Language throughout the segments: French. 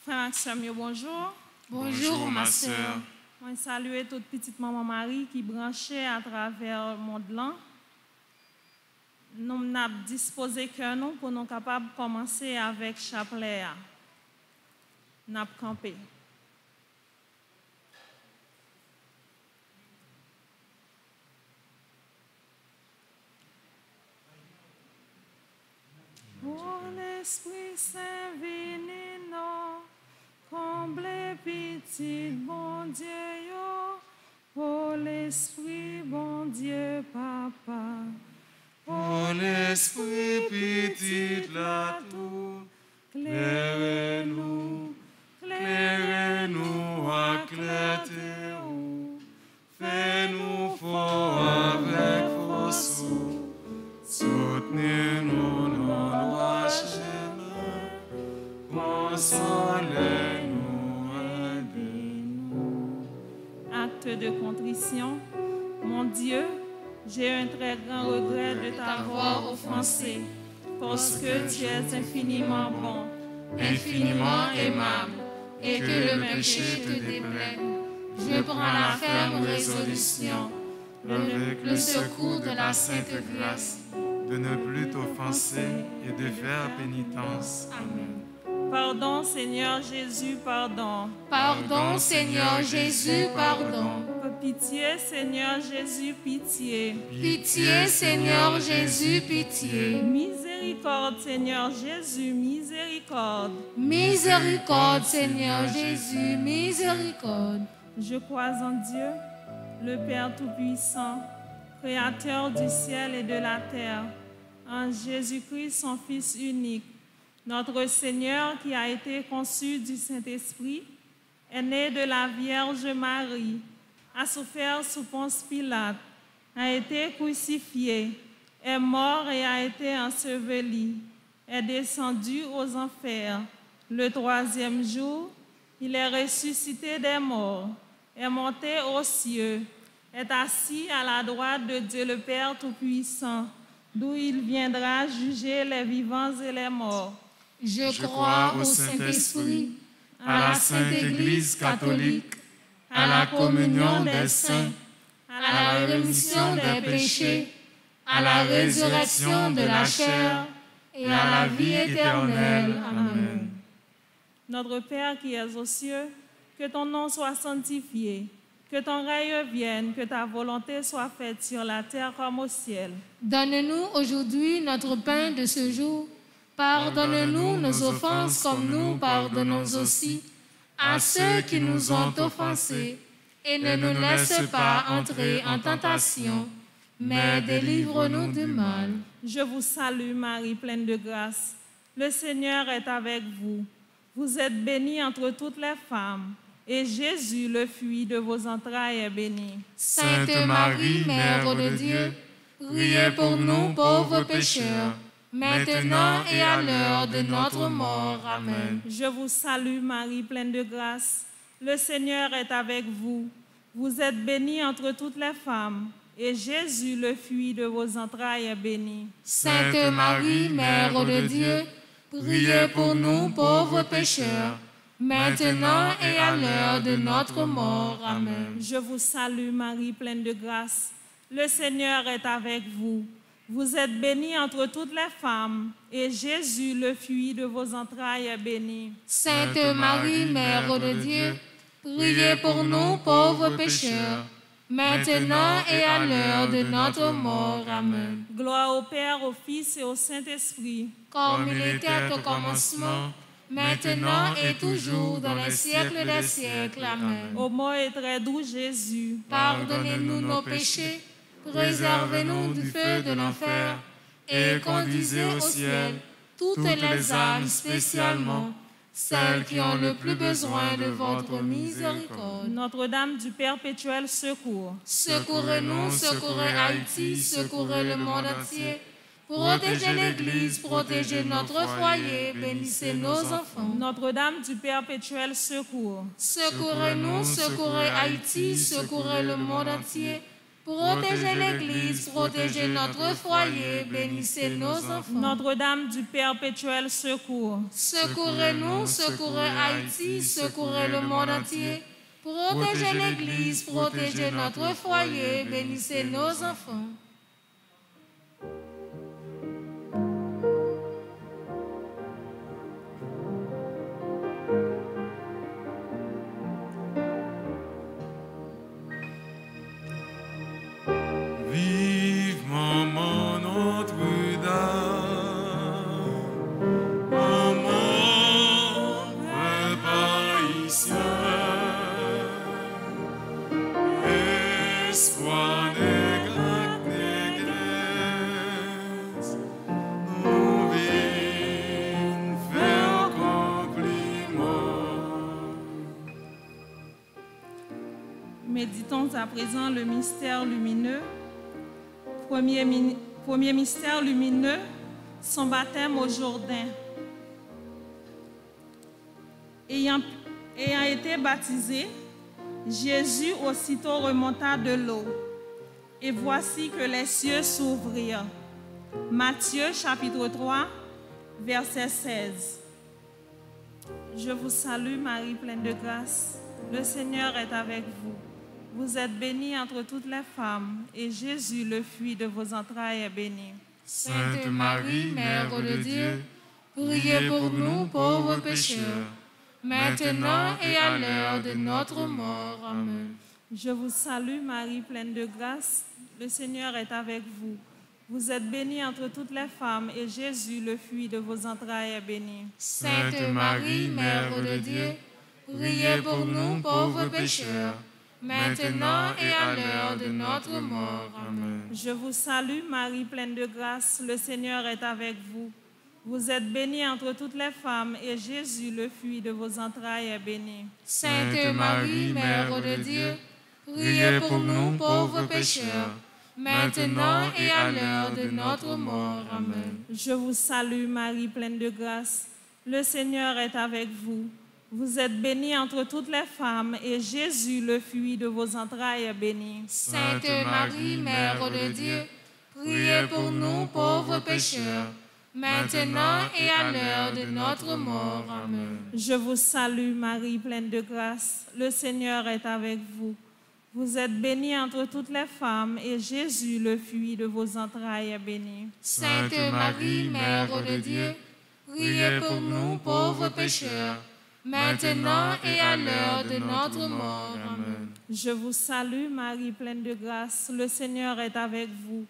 Frère Maxime, bonjour. Bonjour ma sœur. Je salue toute petite maman Marie qui branchée à travers le monde là. Nous avons disposé que nous pour nous capables de commencer avec chapelet. Nous avons campé. Oh l'Esprit Saint venu nous, comble petit bon Dieu yo. Oh l'Esprit bon Dieu Papa. Oh l'Esprit petit la tout, clairez-nous, éclairez-nous, fais-nous fort avec vos sous, soutenez-nous dans nos chemins, consolez-nous, aidez-nous. Acte de contrition, mon Dieu, j'ai un très grand regret de t'avoir offensé, parce que tu es infiniment bon, infiniment aimable, et que le péché te déplaît. Je prends la ferme résolution, avec le secours de la Sainte Grâce, de ne plus t'offenser et de faire pénitence. Amen. Pardon, Seigneur Jésus, pardon. Pardon, Seigneur Jésus, pardon. Pitié, Seigneur Jésus, pitié. Pitié, Seigneur Jésus, pitié. Miséricorde, Seigneur Jésus, miséricorde. Miséricorde, Seigneur Jésus, miséricorde. Je crois en Dieu, le Père Tout-Puissant, Créateur du ciel et de la terre, en Jésus-Christ, son Fils unique, notre Seigneur qui a été conçu du Saint-Esprit, est né de la Vierge Marie, a souffert sous Ponce Pilate, a été crucifié, est mort et a été enseveli, est descendu aux enfers. Le troisième jour, il est ressuscité des morts, est monté aux cieux, est assis à la droite de Dieu le Père Tout-Puissant, d'où il viendra juger les vivants et les morts. Je crois au Saint-Esprit, à la Sainte Église catholique, à la communion des saints, à la rémission des péchés, à la résurrection de la chair et à la vie éternelle. Amen. Notre Père qui es aux cieux, que ton nom soit sanctifié, que ton règne vienne, que ta volonté soit faite sur la terre comme au ciel. Donne-nous aujourd'hui notre pain de ce jour. Pardonne-nous nos offenses comme nous pardonnons aussi à ceux qui nous ont offensés. Et ne nous laisse pas entrer en tentation, mais délivre-nous du mal. Je vous salue Marie, pleine de grâce. Le Seigneur est avec vous. Vous êtes bénie entre toutes les femmes, et Jésus, le fruit de vos entrailles, est béni. Sainte Marie, Mère de Dieu, priez pour nous pauvres pécheurs, maintenant et à l'heure de notre mort. Amen. Je vous salue Marie, pleine de grâce. Le Seigneur est avec vous. Vous êtes bénie entre toutes les femmes, et Jésus, le fruit de vos entrailles, est béni. Sainte Marie, Mère de Dieu, priez pour nous pauvres pécheurs, maintenant et à l'heure de notre mort. Amen. Je vous salue Marie, pleine de grâce. Le Seigneur est avec vous. Vous êtes bénie entre toutes les femmes, et Jésus, le fruit de vos entrailles, est béni. Sainte Marie, Mère de Dieu, priez pour nous pauvres pécheurs, maintenant et à l'heure de notre mort. Amen. Gloire au Père, au Fils et au Saint-Esprit. Comme il était au commencement, maintenant et toujours, dans les siècles des siècles. Amen. Ô mort et très doux Jésus, pardonnez-nous nos péchés, préservez-nous du feu de l'enfer, et conduisez au ciel toutes les âmes, spécialement celles qui ont le plus besoin de votre miséricorde. Notre-Dame du Perpétuel secours, secourez-nous, secourez Haïti, secourez le monde entier. Protégez l'Église, protégez notre foyer, bénissez nos enfants. Notre-Dame du Perpétuel secours, secourez-nous, secourez Haïti, secourez le monde entier. Protégez l'Église, protégez notre foyer, bénissez nos enfants. Notre-Dame du Perpétuel Secours, Secourez-nous, secourez Haïti, secourez le monde entier. Protégez l'Église, protégez notre foyer, bénissez nos enfants. Méditons à présent le mystère lumineux. Premier mystère lumineux, son baptême au Jourdain. Ayant été baptisé, Jésus aussitôt remonta de l'eau. Et voici que les cieux s'ouvrirent. Matthieu chapitre 3, verset 16. Je vous salue Marie, pleine de grâce. Le Seigneur est avec vous. Vous êtes bénie entre toutes les femmes, et Jésus, le fruit de vos entrailles, est béni. Sainte Marie, Mère de Dieu, priez pour nous pauvres pécheurs, maintenant et à l'heure de notre mort. Amen. Je vous salue Marie, pleine de grâce. Le Seigneur est avec vous. Vous êtes bénie entre toutes les femmes, et Jésus, le fruit de vos entrailles, est béni. Sainte Marie, Mère de Dieu, priez pour nous pauvres pécheurs, maintenant et à l'heure de notre mort. Amen. Je vous salue Marie, pleine de grâce. Le Seigneur est avec vous. Vous êtes bénie entre toutes les femmes, et Jésus, le fruit de vos entrailles, est béni. Sainte Marie, Mère de Dieu, priez pour nous pauvres pécheurs, maintenant et à l'heure de notre mort. Amen. Je vous salue Marie, pleine de grâce. Le Seigneur est avec vous. Vous êtes bénie entre toutes les femmes, et Jésus, le fruit de vos entrailles, est béni. Sainte Marie, Mère de Dieu, priez pour nous pauvres pécheurs, maintenant et à l'heure de notre mort. Amen. Je vous salue Marie, pleine de grâce. Le Seigneur est avec vous. Vous êtes bénie entre toutes les femmes, et Jésus, le fruit de vos entrailles, est béni. Sainte Marie, Mère de Dieu, priez pour nous pauvres pécheurs, maintenant et à l'heure de notre mort. Amen. Je vous salue Marie, pleine de grâce. Le Seigneur est avec vous.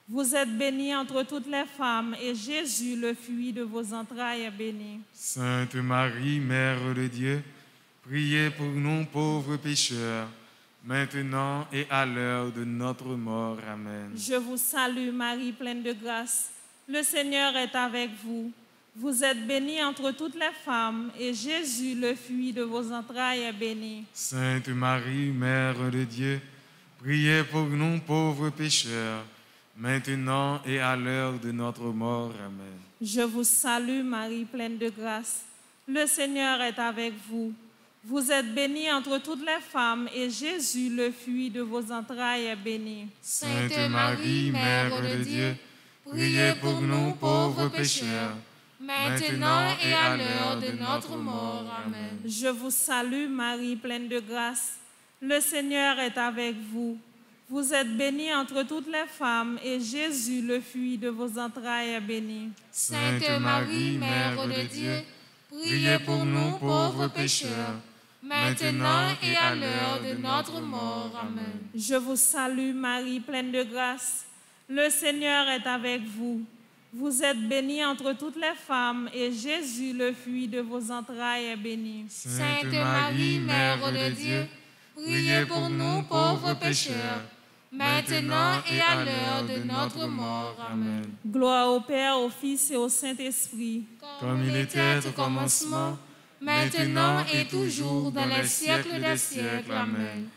Vous êtes bénie entre toutes les femmes, et Jésus, le fruit de vos entrailles, est béni. Sainte Marie, Mère de Dieu, priez pour nous pauvres pécheurs, maintenant et à l'heure de notre mort. Amen. Je vous salue Marie, pleine de grâce. Le Seigneur est avec vous. Vous êtes bénie entre toutes les femmes, et Jésus, le fruit de vos entrailles, est béni. Sainte Marie, Mère de Dieu, priez pour nous pauvres pécheurs, maintenant et à l'heure de notre mort. Amen. Je vous salue Marie, pleine de grâce. Le Seigneur est avec vous. Vous êtes bénie entre toutes les femmes, et Jésus, le fruit de vos entrailles, est béni. Sainte Marie, Mère de Dieu, priez pour nous pauvres pécheurs, maintenant et à l'heure de notre mort. Amen. Je vous salue Marie, pleine de grâce. Le Seigneur est avec vous. Vous êtes bénie entre toutes les femmes, et Jésus, le fruit de vos entrailles, est béni. Sainte Marie, Mère de Dieu, priez pour nous pauvres pécheurs, maintenant et à l'heure de notre mort. Amen. Je vous salue Marie, pleine de grâce. Le Seigneur est avec vous. Vous êtes bénie entre toutes les femmes, et Jésus, le fruit de vos entrailles, est béni. Sainte Marie, Mère de Dieu, priez pour nous pauvres pécheurs, maintenant et à l'heure de notre mort. Amen. Gloire au Père, au Fils et au Saint-Esprit. Comme il était au commencement, maintenant et toujours, dans les siècles des siècles. Amen.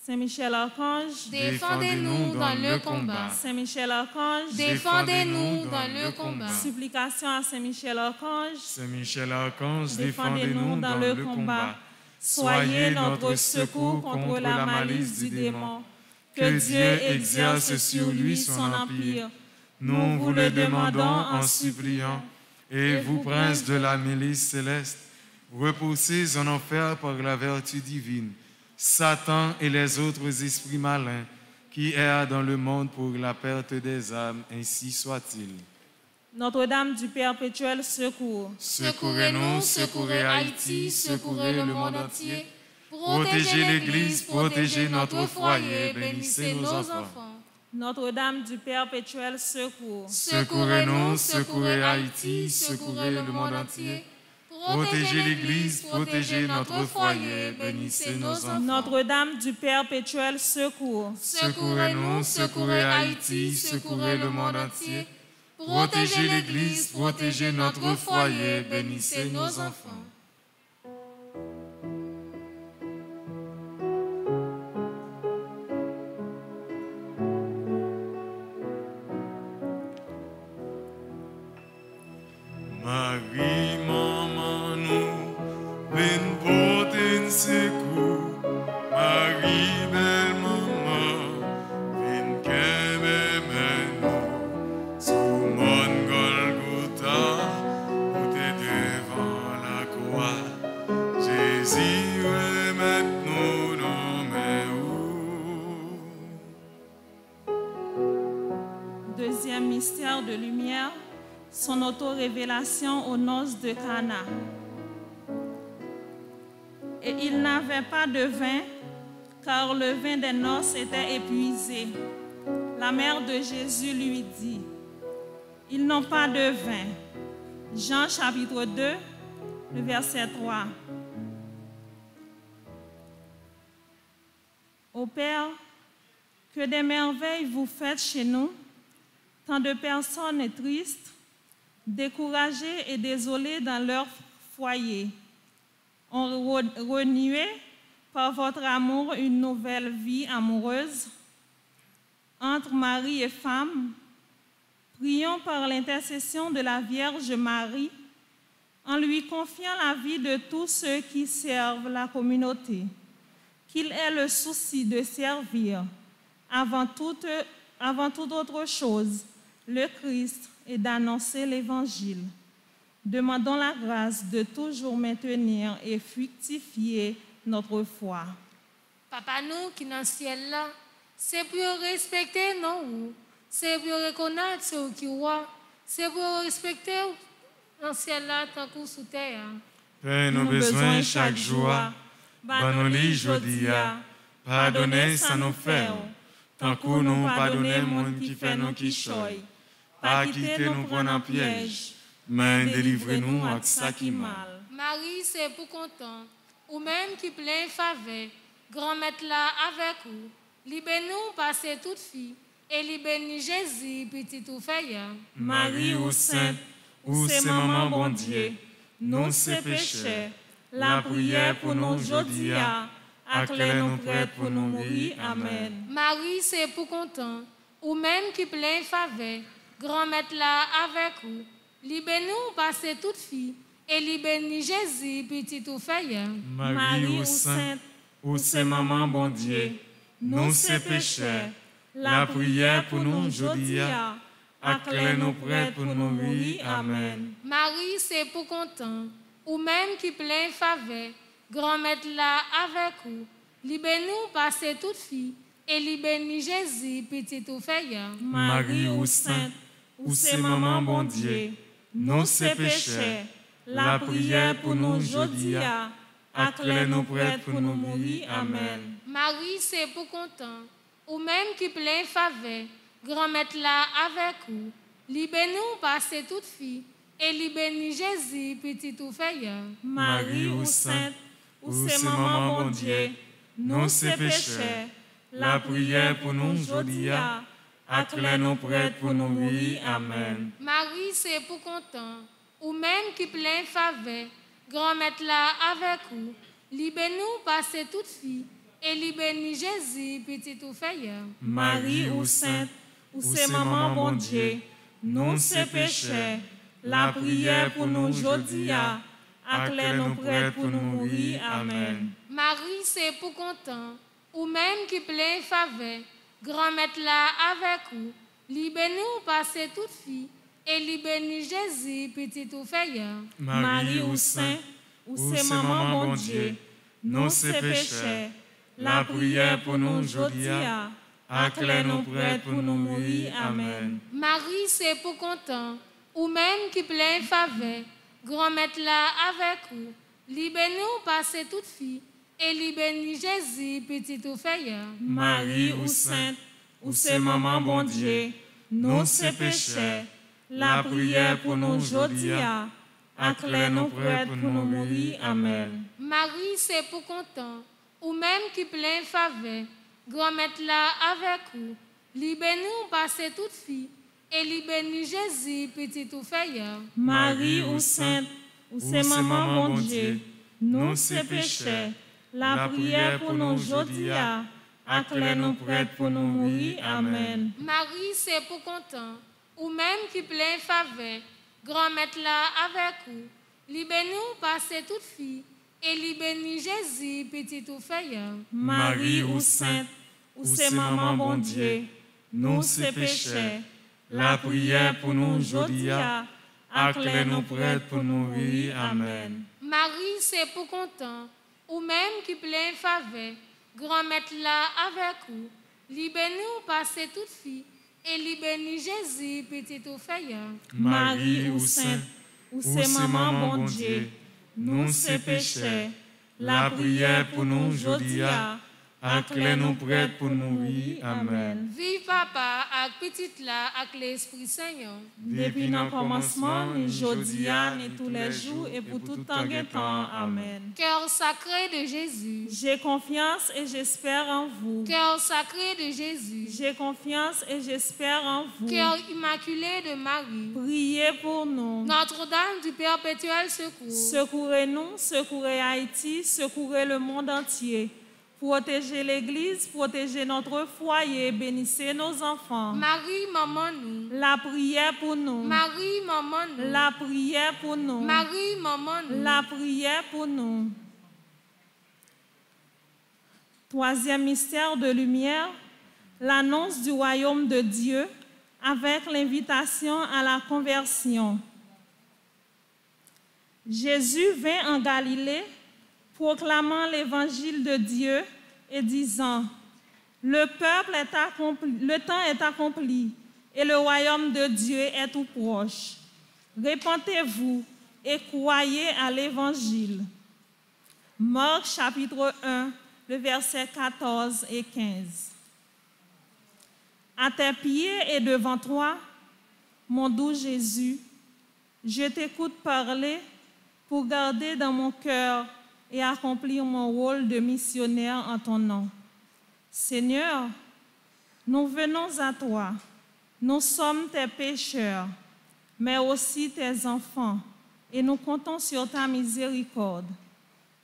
Saint Michel Archange, défendez-nous dans le combat. Saint Michel Archange, défendez-nous dans le combat. Supplication à Saint Michel Archange, Saint Michel Archange, défendez-nous dans le combat. Soyez notre secours contre la malice du démon. Que Dieu exerce sur lui son empire. Nous vous le demandons en suppliant. Et vous, prince de la milice céleste, repoussez en enfer par la vertu divine Satan et les autres esprits malins qui errent dans le monde pour la perte des âmes, ainsi soit-il. Notre-Dame du perpétuel secours, Secourez-nous, secourez Haïti, secourez le monde entier. Protégez l'Église, protégez notre foyer, bénissez nos enfants. Notre-Dame du perpétuel secours, Secourez-nous, secourez Haïti, secourez le monde entier. Protégez l'Église, protégez notre foyer, bénissez nos enfants. Notre-Dame du perpétuel secours, Secourez-nous, secourez Haïti, secourez le monde entier. Protégez l'Église, protégez notre foyer, bénissez nos enfants. Marie, maman, nous, ven porter un secours. Marie, belle maman, ven kebe nous. Sous mon Golgotha, où t'es devant la croix. Jésus, remette-nous nos mains. Deuxième mystère de lumière, son auto-révélation aux noces de Cana. Et il n'avait pas de vin, car le vin des noces était épuisé. La mère de Jésus lui dit, « Ils n'ont pas de vin. » Jean chapitre 2, le verset 3. Ô Père, que des merveilles vous faites chez nous, tant de personnes tristes, découragées et désolées dans leur foyer, ont renoué par votre amour une nouvelle vie amoureuse. Entre mari et femme, prions par l'intercession de la Vierge Marie, en lui confiant la vie de tous ceux qui servent la communauté, qu'il ait le souci de servir avant toute autre chose le Christ et d'annoncer l'Évangile. Demandons la grâce de toujours maintenir et fructifier notre foi. Papa nous qui dans le ciel là, c'est pour respecter nous, c'est pour reconnaître ceux qui voient, c'est pour respecter dans le ciel là tant que sous terre. Père, nos besoins chaque jour, banons-les aujourd'hui, pardonnez sans nous faire, tant que nous pardonnons monde qui fait nous qui choy. Pas quitter nous prendre en piège, mais délivrez-nous à ça qui mal. Marie, c'est pour content, ou même qui plein faveur, grand-mère là avec vous, libère-nous passer toute fille, et libère-nous Jésus, petit ou feuille. Marie ou sainte, ou c'est maman bon Dieu, nous c'est péchés, la prière pour nous aujourd'hui, acclare nous prêts pour nous mourir. Amen. Marie, c'est pour content, ou même qui plein faveur, grand-mère là avec vous, libère-nous passer toute fille, et libère-nous Jésus, petit ou feuille. Marie ou sainte, ou c'est maman bon Dieu, nous c'est péchés, la prière pour nous aujourd'hui, acclare nous prêts pour nous mourir. Amen. Marie, c'est pour content, ou même qui plein faveur, grand-mère là avec vous, libère-nous passer toute fille, et libère-nous Jésus, petit ou feuille. Marie ou sainte, ou c'est maman bon Dieu, nous c'est péchés, la prière pour nous aujourd'hui, acclare nous prêts pour nous mourir. Amen. Marie, c'est pour content, ou même qui plein faveur, grand-mère là avec vous, libère-nous passer toute fille, et libère-nous Jésus, petit ou feuille. Marie ou sainte, ou c'est maman bon Dieu, nous c'est péchés, la prière pour nous aujourd'hui, acclare nous prêts pour nous mourir. Amen. Marie, c'est pour content, ou même qui plein faveur, grand-mère là avec vous, libère-nous passer toute fille, et libère-nous Jésus, petit ou feuille. Marie ou sainte, ou c'est maman bon Dieu, nous c'est péchés, la prière pour nous aujourd'hui, acclare nous prêts pour nous mourir. Amen. Marie, c'est pour content, ou même qui plein faveur, grand-maître là avec vous. Libère-nous passer toute fille, et libère-nous Jésus, petit ou feilleur. Marie ou Saint, ou c'est maman bon Dieu, nous c'est péchés, la prière pour nous aujourd'hui, acclare nous prêts pour nous mourir. Amen. Marie, c'est pour content, ou même qui plein faveur, grand-maître là avec vous. Libère-nous passer toute fille, et libère-nous Jésus, petit ou feilleur. Marie ou Sainte, ou c'est maman bon Dieu, nous c'est péchés, la prière pour nous aujourd'hui, acclare nous prêts pour nous mourir. Amen. Marie, c'est pour content, ou même qui plein faveur, grand-maître là avec vous. Libère-nous passer toute fille, et libère-nous Jésus, petit ou feilleur. Marie ou Sainte, ou c'est maman bon Dieu, nous c'est péchés, la prière pour nous aujourd'hui, acclare nous prêts pour nous mourir. Amen. Marie, c'est pour content, ou même qui plein faveur, grand-maître là avec vous. Libère-nous passer toute fille, et libère-nous Jésus, petit ou feilleur. Marie ou Sainte, ou c'est maman bon Dieu, nous c'est péchés, la prière pour nous aujourd'hui, acclare nous prêts pour nous mourir. Amen. Marie, c'est pour content, ou même qui plein faveur, grand-maître là avec vous. Libère-nous passer toute fille, et libère-nous Jésus, petit ou feilleur. Marie ou Sainte, ou c'est maman bon Dieu, nous c'est péchés, la prière pour nous aujourd'hui, acclare nous prêts pour nous mourir. Amen. Vive papa, avec petite là, avec l'Esprit Saint. Depuis le commencement, aujourd'hui, et tous les jours, et pour tout temps et temps. Amen. Cœur sacré de Jésus. J'ai confiance et j'espère en vous. Cœur sacré de Jésus. J'ai confiance et j'espère en vous. Cœur immaculé de Marie. Priez pour nous. Notre-Dame du perpétuel secours. Secourez-nous, secourez Haïti, secourez le monde entier. Protégez l'Église, protégez notre foyer, bénissez nos enfants. Marie, maman nous. La prière pour nous. Marie, maman nous. La prière pour nous. Marie, maman nous. La prière pour nous. Troisième mystère de lumière, l'annonce du royaume de Dieu avec l'invitation à la conversion. Jésus vint en Galilée proclamant l'évangile de Dieu et disant, le temps est accompli et le royaume de Dieu est tout proche. Répentez-vous et croyez à l'évangile. Marc chapitre 1, le verset 14 et 15. À tes pieds et devant toi, mon doux Jésus, je t'écoute parler pour garder dans mon cœur et accomplir mon rôle de missionnaire en ton nom. Seigneur, nous venons à toi. Nous sommes tes pécheurs, mais aussi tes enfants, et nous comptons sur ta miséricorde.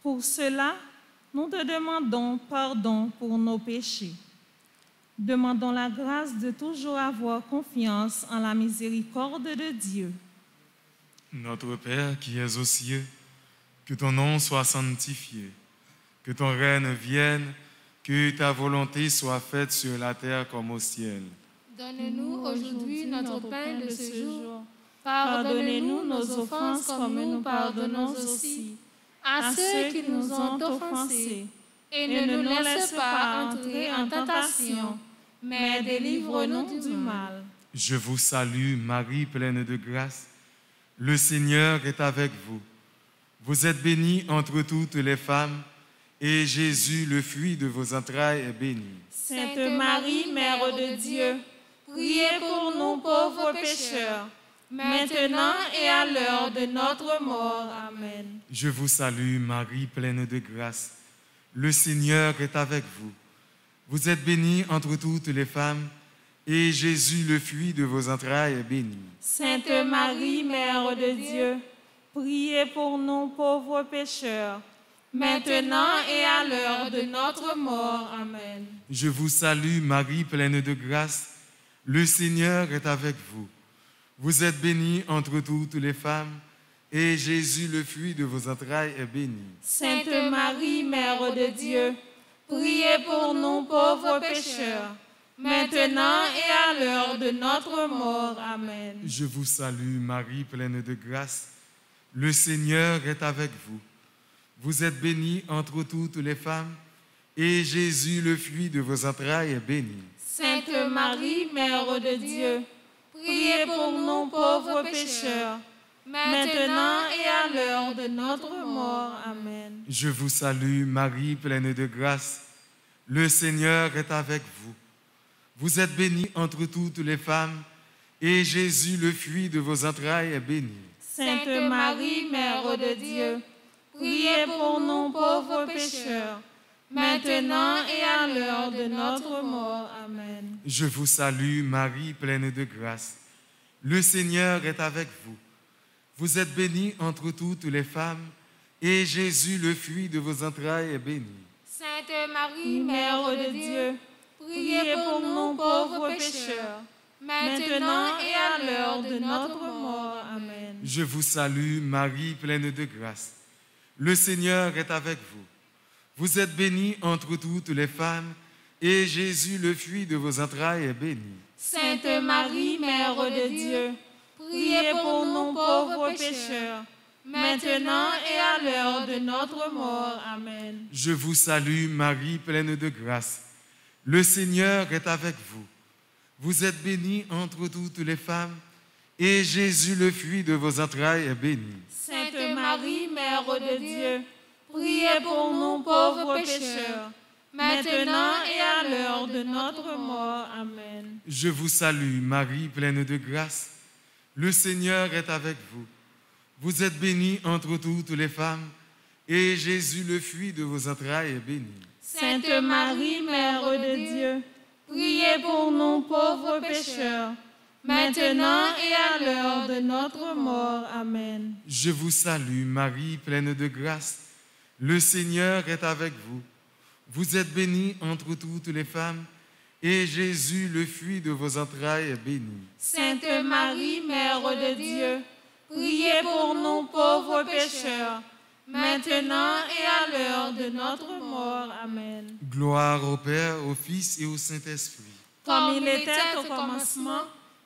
Pour cela, nous te demandons pardon pour nos péchés. Demandons la grâce de toujours avoir confiance en la miséricorde de Dieu. Notre Père qui es aux cieux, que ton nom soit sanctifié, que ton règne vienne, que ta volonté soit faite sur la terre comme au ciel. Donne-nous aujourd'hui notre pain de ce jour. Pardonnez-nous nos offenses comme nous pardonnons aussi à ceux qui nous ont offensés. Et ne nous laisse pas entrer en tentation, mais délivre-nous du mal. Je vous salue, Marie, pleine de grâce. Le Seigneur est avec vous. Vous êtes bénie entre toutes les femmes, et Jésus, le fruit de vos entrailles, est béni. Sainte Marie, Mère de Dieu, priez pour nous pauvres pécheurs, maintenant et à l'heure de notre mort. Amen. Je vous salue, Marie, pleine de grâce. Le Seigneur est avec vous. Vous êtes bénie entre toutes les femmes, et Jésus, le fruit de vos entrailles, est béni. Sainte Marie, Mère de Dieu, priez pour nous pauvres pécheurs, maintenant et à l'heure de notre mort. Amen. Je vous salue, Marie, pleine de grâce. Le Seigneur est avec vous. Vous êtes bénie entre toutes les femmes, et Jésus, le fruit de vos entrailles, est béni. Sainte Marie, Mère de Dieu, priez pour nous pauvres pécheurs, maintenant et à l'heure de notre mort. Amen. Je vous salue, Marie, pleine de grâce. Le Seigneur est avec vous. Vous êtes bénie entre toutes les femmes, et Jésus, le fruit de vos entrailles, est béni. Sainte Marie, Mère de Dieu, priez pour nous pauvres pécheurs, maintenant et à l'heure de notre mort. Amen. Je vous salue, Marie, pleine de grâce. Le Seigneur est avec vous. Vous êtes bénie entre toutes les femmes, et Jésus, le fruit de vos entrailles, est béni. Sainte Marie, Mère de Dieu, priez pour nous pauvres pécheurs, maintenant et à l'heure de notre mort. Amen. Je vous salue, Marie, pleine de grâce. Le Seigneur est avec vous. Vous êtes bénie entre toutes les femmes, et Jésus, le fruit de vos entrailles, est béni. Sainte Marie, Mère de Dieu, priez pour nous pauvres pécheurs, maintenant et à l'heure de notre mort. Amen. Je vous salue, Marie, pleine de grâce. Le Seigneur est avec vous. Vous êtes bénie entre toutes les femmes, et Jésus, le fruit de vos entrailles, est béni. Sainte Marie, Mère de Dieu, priez pour nous pauvres pécheurs, maintenant et à l'heure de notre mort. Amen. Je vous salue, Marie, pleine de grâce. Le Seigneur est avec vous. Vous êtes bénie entre toutes les femmes, et Jésus, le fruit de vos entrailles, est béni. Sainte Marie, Mère de Dieu, priez pour nous pauvres pécheurs, maintenant et à l'heure de notre mort. Amen. Je vous salue, Marie, pleine de grâce. Le Seigneur est avec vous. Vous êtes bénie entre toutes les femmes, et Jésus, le fruit de vos entrailles, est béni. Sainte Marie, Mère de Dieu, priez pour nous pauvres pécheurs, maintenant et à l'heure de notre mort. Amen. Je vous salue, Marie, pleine de grâce. Le Seigneur est avec vous. Vous êtes bénie entre toutes les femmes, et Jésus, le fruit de vos entrailles, est béni. Sainte Marie, Mère de Dieu, priez pour nous pauvres pécheurs, maintenant et à l'heure de notre mort. Amen. Gloire au Père, au Fils et au Saint-Esprit. Comme il était au commencement,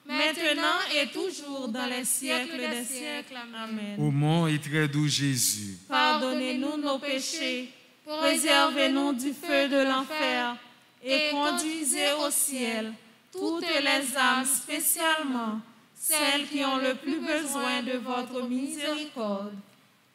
maintenant et toujours dans les siècles des siècles. Amen. Ô mon et très doux Jésus, pardonnez-nous nos péchés, préservez-nous du feu de l'enfer et conduisez au ciel toutes les âmes, spécialement celles qui ont le plus besoin de votre miséricorde.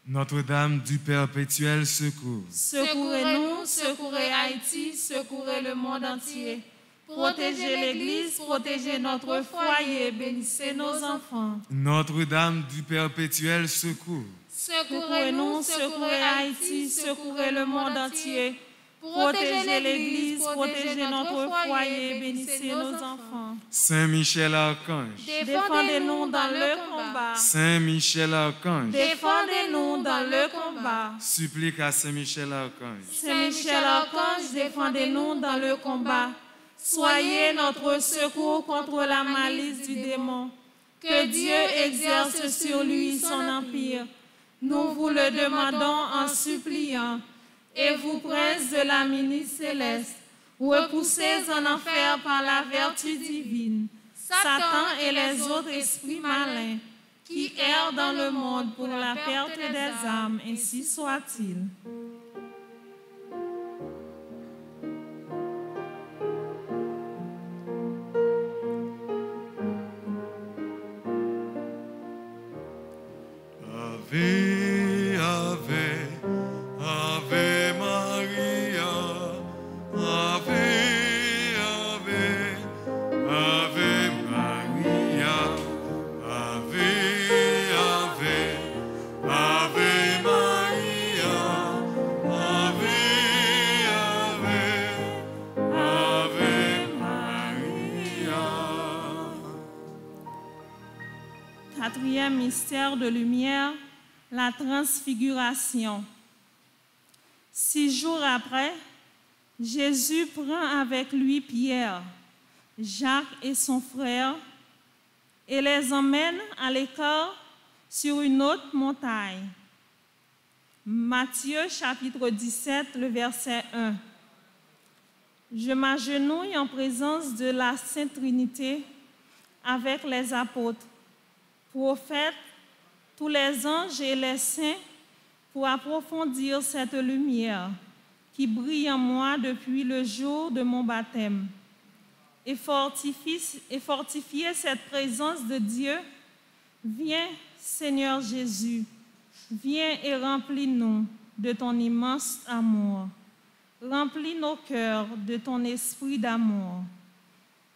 Notre-Dame du perpétuel secours, secourez-nous, secourez Haïti, secourez le monde entier. Protégez l'Église, protégez notre foyer, bénissez nos enfants. Notre-Dame du perpétuel secours, secourez-nous, secourez Haïti, secourez le monde entier. Protégez l'Église, protégez notre foyer, bénissez nos enfants. Saint Michel Archange, défendez-nous dans le combat. Saint Michel Archange, défendez-nous dans le combat. Supplique à Saint Michel Archange. Saint Michel Archange, défendez-nous dans le combat. Soyez notre secours contre la malice du démon. Que Dieu exerce sur lui son empire. Nous vous le demandons en suppliant. Et vous, princes de la milice céleste, repoussés en enfer par la vertu divine, Satan et les autres esprits malins qui errent dans le monde pour la perte des âmes, ainsi soit-il. Ave, ave, ave Maria, ave, ave, ave Maria, ave, ave, ave Maria, ave, ave, ave Maria. Quatrième mystère de lumière, la transfiguration. 6 jours après, Jésus prend avec lui Pierre, Jacques et son frère et les emmène à l'écart sur une autre montagne. Matthieu chapitre 17, le verset 1. Je m'agenouille en présence de la Sainte Trinité avec les apôtres, prophètes, tous les anges et les saints pour approfondir cette lumière qui brille en moi depuis le jour de mon baptême et fortifier cette présence de Dieu. Viens, Seigneur Jésus, viens et remplis-nous de ton immense amour. Remplis nos cœurs de ton esprit d'amour.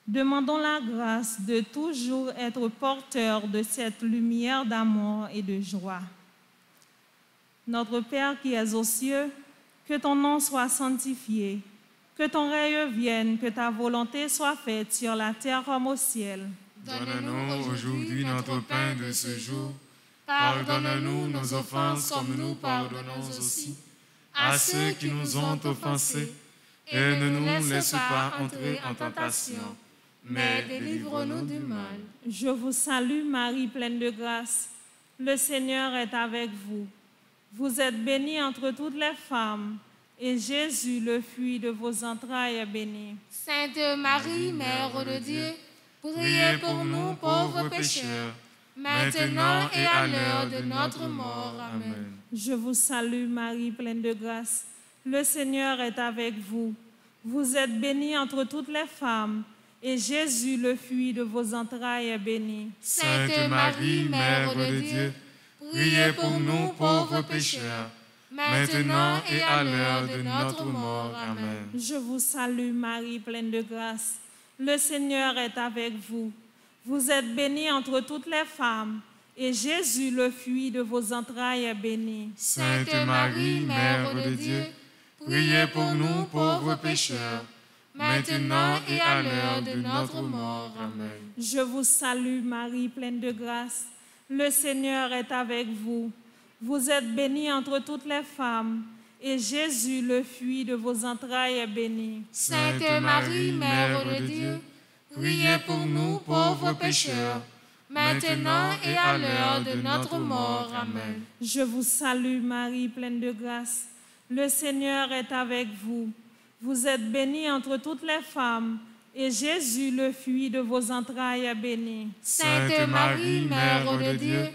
Demandons la grâce de toujours être porteurs de cette lumière d'amour et de joie. Notre Père qui es aux cieux, que ton nom soit sanctifié, que ton règne vienne, que ta volonté soit faite sur la terre comme au ciel. Donne-nous aujourd'hui notre pain de ce jour. Pardonne-nous nos offenses comme nous pardonnons aussi à ceux qui nous ont offensés. Et ne nous laisse pas entrer en tentation, mais délivre-nous du mal. Je vous salue Marie, pleine de grâce. Le Seigneur est avec vous. Vous êtes bénie entre toutes les femmes, et Jésus, le fruit de vos entrailles, est béni. Sainte Marie, Mère de Dieu, priez pour nous pauvres pécheurs, maintenant et à l'heure de notre mort. Amen. Je vous salue Marie, pleine de grâce. Le Seigneur est avec vous. Vous êtes bénie entre toutes les femmes, et Jésus, le fruit de vos entrailles, est béni. Sainte Marie, Mère de Dieu, priez pour nous pauvres pécheurs, maintenant et à l'heure de notre mort. Amen. Je vous salue Marie, pleine de grâce. Le Seigneur est avec vous. Vous êtes bénie entre toutes les femmes, et Jésus, le fruit de vos entrailles, est béni. Sainte Marie, Mère de Dieu, priez pour nous pauvres pécheurs, maintenant et à l'heure de notre mort. Amen. Je vous salue Marie, pleine de grâce. Le Seigneur est avec vous. Vous êtes bénie entre toutes les femmes, et Jésus, le fruit de vos entrailles, est béni. Sainte Marie, Mère de Dieu, priez pour nous pauvres pécheurs, maintenant et à l'heure de notre mort. Amen. Je vous salue Marie, pleine de grâce. Le Seigneur est avec vous. Vous êtes bénie entre toutes les femmes, et Jésus, le fruit de vos entrailles, est béni. Sainte Marie, Mère de Dieu,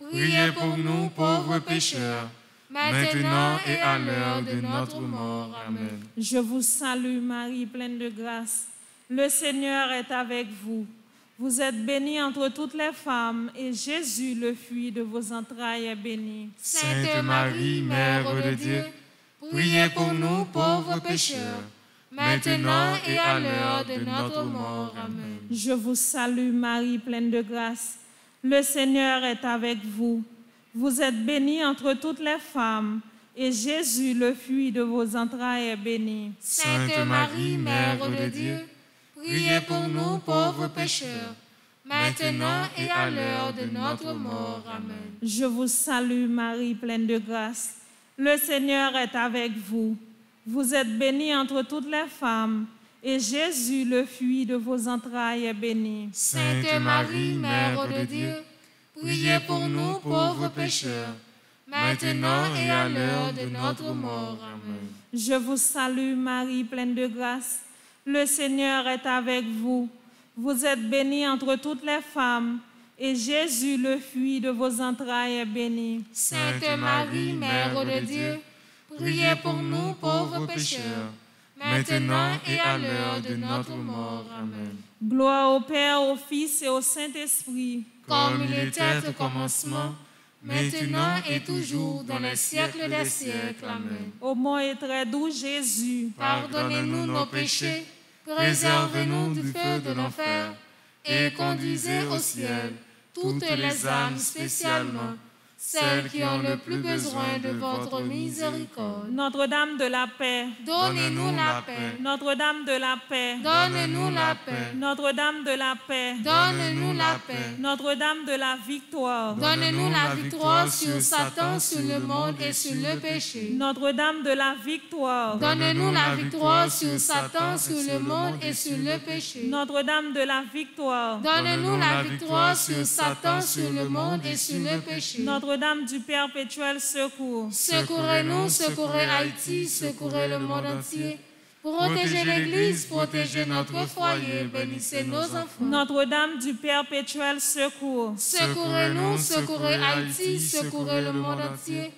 priez pour nous pauvres pécheurs, maintenant et à l'heure de notre mort. Amen. Je vous salue Marie, pleine de grâce. Le Seigneur est avec vous. Vous êtes bénie entre toutes les femmes, et Jésus, le fruit de vos entrailles, est béni. Sainte Marie, Mère de Dieu, priez pour nous pauvres pécheurs, maintenant et à l'heure de notre mort. Amen. Je vous salue Marie, pleine de grâce. Le Seigneur est avec vous. Vous êtes bénie entre toutes les femmes, et Jésus, le fruit de vos entrailles, est béni. Sainte Marie, Mère de Dieu, priez pour nous pauvres pécheurs, maintenant et à l'heure de notre mort. Amen. Je vous salue Marie, pleine de grâce. Le Seigneur est avec vous. Vous êtes bénie entre toutes les femmes, et Jésus, le fruit de vos entrailles, est béni. Sainte Marie, Mère de Dieu, priez pour nous pauvres pécheurs, maintenant et à l'heure de notre mort. Amen. Je vous salue Marie, pleine de grâce. Le Seigneur est avec vous. Vous êtes bénie entre toutes les femmes, et Jésus, le fruit de vos entrailles, est béni. Sainte Marie, Mère de Dieu, priez pour nous pauvres pécheurs, maintenant et à l'heure de notre mort. Amen. Gloire au Père, au Fils et au Saint-Esprit, comme il était au commencement, maintenant et toujours, dans les siècles des siècles. Amen. Ô mon et très doux Jésus, pardonnez-nous nos péchés, préservez-nous du feu de l'enfer, et conduisez au ciel toutes les âmes, spécialement celles qui ont le plus besoin de votre miséricorde. Notre-Dame de la paix, donnez-nous la paix. Notre-Dame de la paix, donnez-nous la paix. Notre-Dame de la paix, donnez-nous la paix. Notre-Dame de la victoire, donnez-nous la victoire sur Satan, sur le monde et sur le péché. Notre-Dame de la victoire, donnez-nous la victoire sur Satan, sur le monde et sur le péché. Notre-Dame de la victoire, donnez-nous la victoire sur Satan, sur le monde et sur le péché. Notre-Dame du perpétuel secours, secourez-nous, secourez Haïti, secourez le monde entier. Protégez l'Église, protégez notre foyer, bénissez nos enfants. Notre-Dame du perpétuel secours, Secourez-nous, secourez Haïti, secourez le monde entier.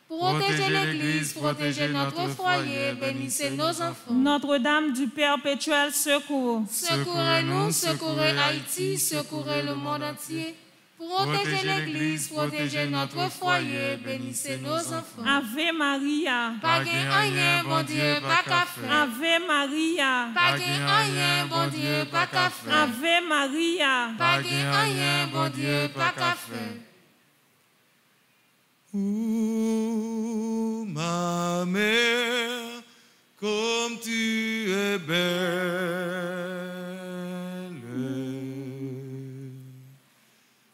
Protégez l'Église, protégez notre foyer, bénissez nos enfants. Notre-Dame du perpétuel secours, Secourez-nous, secourez Haïti, secourez le monde entier. Protégez l'Église, protégez notre foyer, bénissez nos enfants. Ave Maria, Pas gain rien, bon Dieu, pas qu'à faire. Ave Maria, Pas gain rien, bon Dieu, pas qu'à faire. Ave Maria. Pas gain rien, bon Dieu, pas qu'à faire. Ô ma mère, comme tu es belle,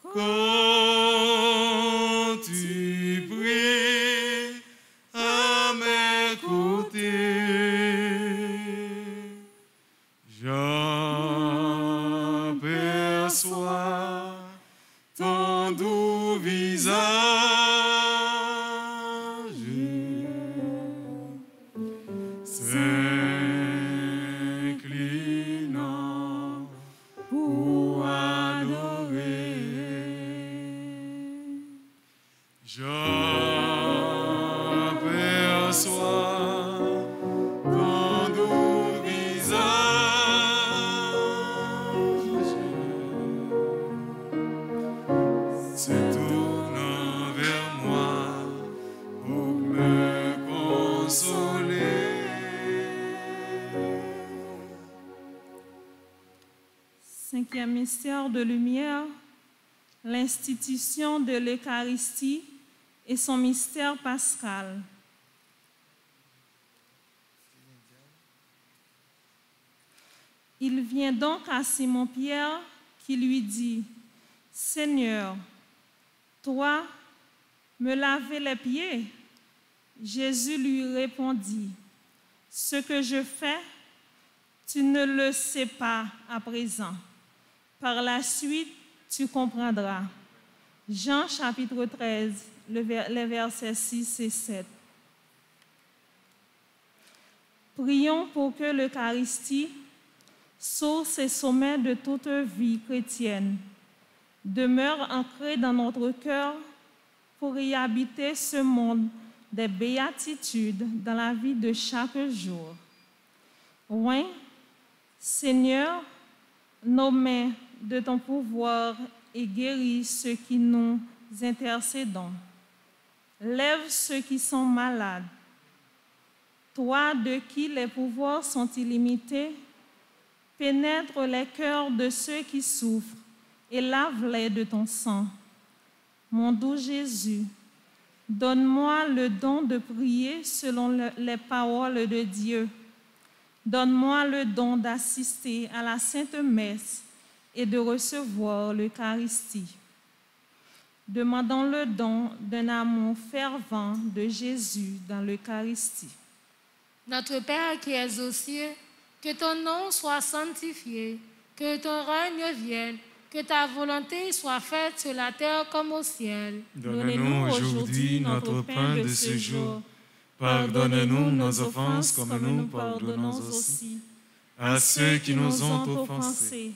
quand tu pries à mes côtés, j'aperçois ton doux visage. S'inclinant pour adorer, j'aperçois ton doux visage, se tournant vers moi pour me consoler. Cinquième mystère de lumière, l'institution de l'Eucharistie et son mystère pascal. Il vient donc à Simon-Pierre qui lui dit, « Seigneur, toi, me laver les pieds ?» Jésus lui répondit, « Ce que je fais, tu ne le sais pas à présent. Par la suite, tu comprendras. » Jean chapitre 13, les versets 6 et 7. Prions pour que l'Eucharistie, source et sommet de toute vie chrétienne, demeure ancrée dans notre cœur pour y habiter ce monde des béatitudes dans la vie de chaque jour. Oui, Seigneur, nos mains de ton pouvoir et guéris ceux qui nous intercédons. Lève ceux qui sont malades. Toi, de qui les pouvoirs sont illimités, pénètre les cœurs de ceux qui souffrent et lave-les de ton sang. Mon doux Jésus, donne-moi le don de prier selon les paroles de Dieu. Donne-moi le don d'assister à la Sainte Messe et de recevoir l'Eucharistie. Demandons le don d'un amour fervent de Jésus dans l'Eucharistie. Notre Père qui es aux cieux, que ton nom soit sanctifié, que ton règne vienne, que ta volonté soit faite sur la terre comme au ciel. Donne-nous aujourd'hui notre pain de ce jour. Pardonne-nous nos offenses comme nous pardonnons aussi à ceux qui nous ont offensés.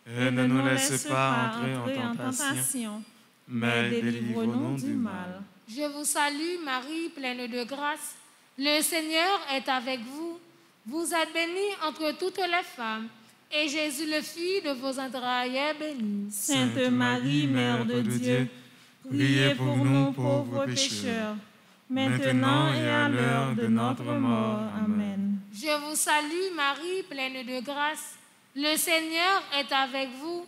Et ne nous laisse pas entrer en tentation, mais délivre-nous du mal. Je vous salue Marie, pleine de grâce. Le Seigneur est avec vous. Vous êtes bénie entre toutes les femmes, et Jésus, le fruit de vos entrailles, est béni. Sainte Marie, Mère de Dieu, priez pour nous pauvres pécheurs, maintenant et à l'heure de notre mort. Amen. Je vous salue Marie, pleine de grâce. Le Seigneur est avec vous.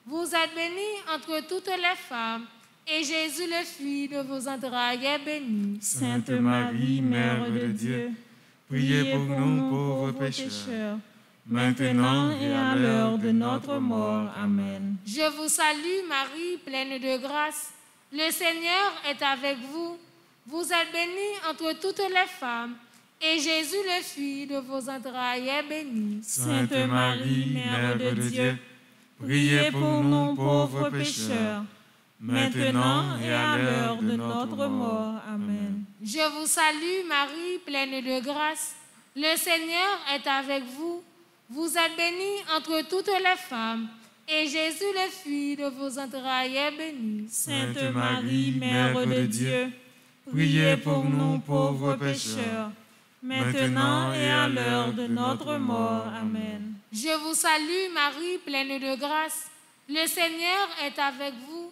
Vous êtes bénie entre toutes les femmes, et Jésus, le fruit de vos entrailles, est béni. Sainte Marie, Mère de Dieu, priez pour nous pauvres pécheurs, maintenant et à l'heure de notre mort. Amen. Je vous salue Marie, pleine de grâce. Le Seigneur est avec vous. Vous êtes bénie entre toutes les femmes, et Jésus, le fruit de vos entrailles, est béni. Sainte Marie, Mère de Dieu, priez pour nous pauvres pécheurs, maintenant et à l'heure de notre mort. Amen. Je vous salue Marie, pleine de grâce. Le Seigneur est avec vous. Vous êtes bénie entre toutes les femmes, et Jésus, le fruit de vos entrailles, est béni. Sainte Marie, Mère de Dieu, priez pour nous pauvres pécheurs, maintenant et à l'heure de notre mort. Amen. Je vous salue, Marie, pleine de grâce. Le Seigneur est avec vous.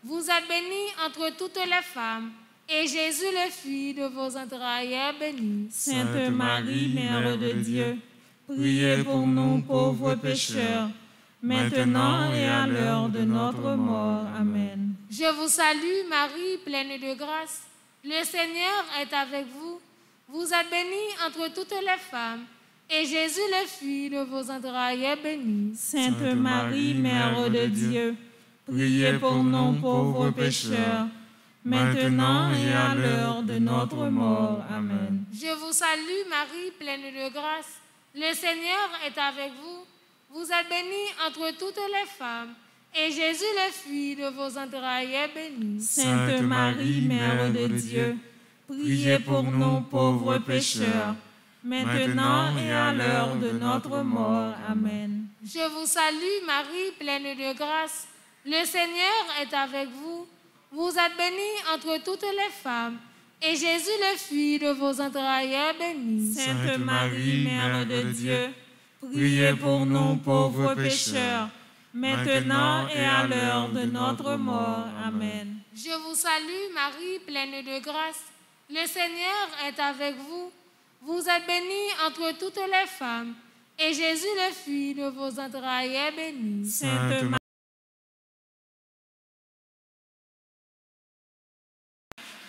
Vous êtes bénie entre toutes les femmes, et Jésus, le fruit de vos entrailles, est béni. Sainte Marie, Mère de Dieu, priez pour nous pauvres pécheurs, maintenant et à l'heure de notre mort. Amen. Je vous salue, Marie, pleine de grâce. Le Seigneur est avec vous. Vous êtes bénie entre toutes les femmes, et Jésus, le fruit de vos entrailles, est béni. Sainte Marie, Mère de Dieu, priez pour nous pauvres pécheurs, maintenant et à l'heure de notre mort. Amen. Je vous salue, Marie, pleine de grâce. Le Seigneur est avec vous. Vous êtes bénie entre toutes les femmes, et Jésus, le fruit de vos entrailles, est béni. Sainte Marie, Mère de Dieu, priez pour nous pauvres pécheurs, maintenant et à l'heure de notre mort. Amen. Je vous salue, Marie, pleine de grâce. Le Seigneur est avec vous. Vous êtes bénie entre toutes les femmes, et Jésus, le fruit de vos entrailles, est béni. Sainte Marie, Mère de Dieu, priez pour nous pauvres pécheurs, maintenant et à l'heure de notre mort. Amen. Je vous salue, Marie, pleine de grâce. Le Seigneur est avec vous. Vous êtes bénie entre toutes les femmes, et Jésus, le fruit de vos entrailles, est béni. Sainte Marie,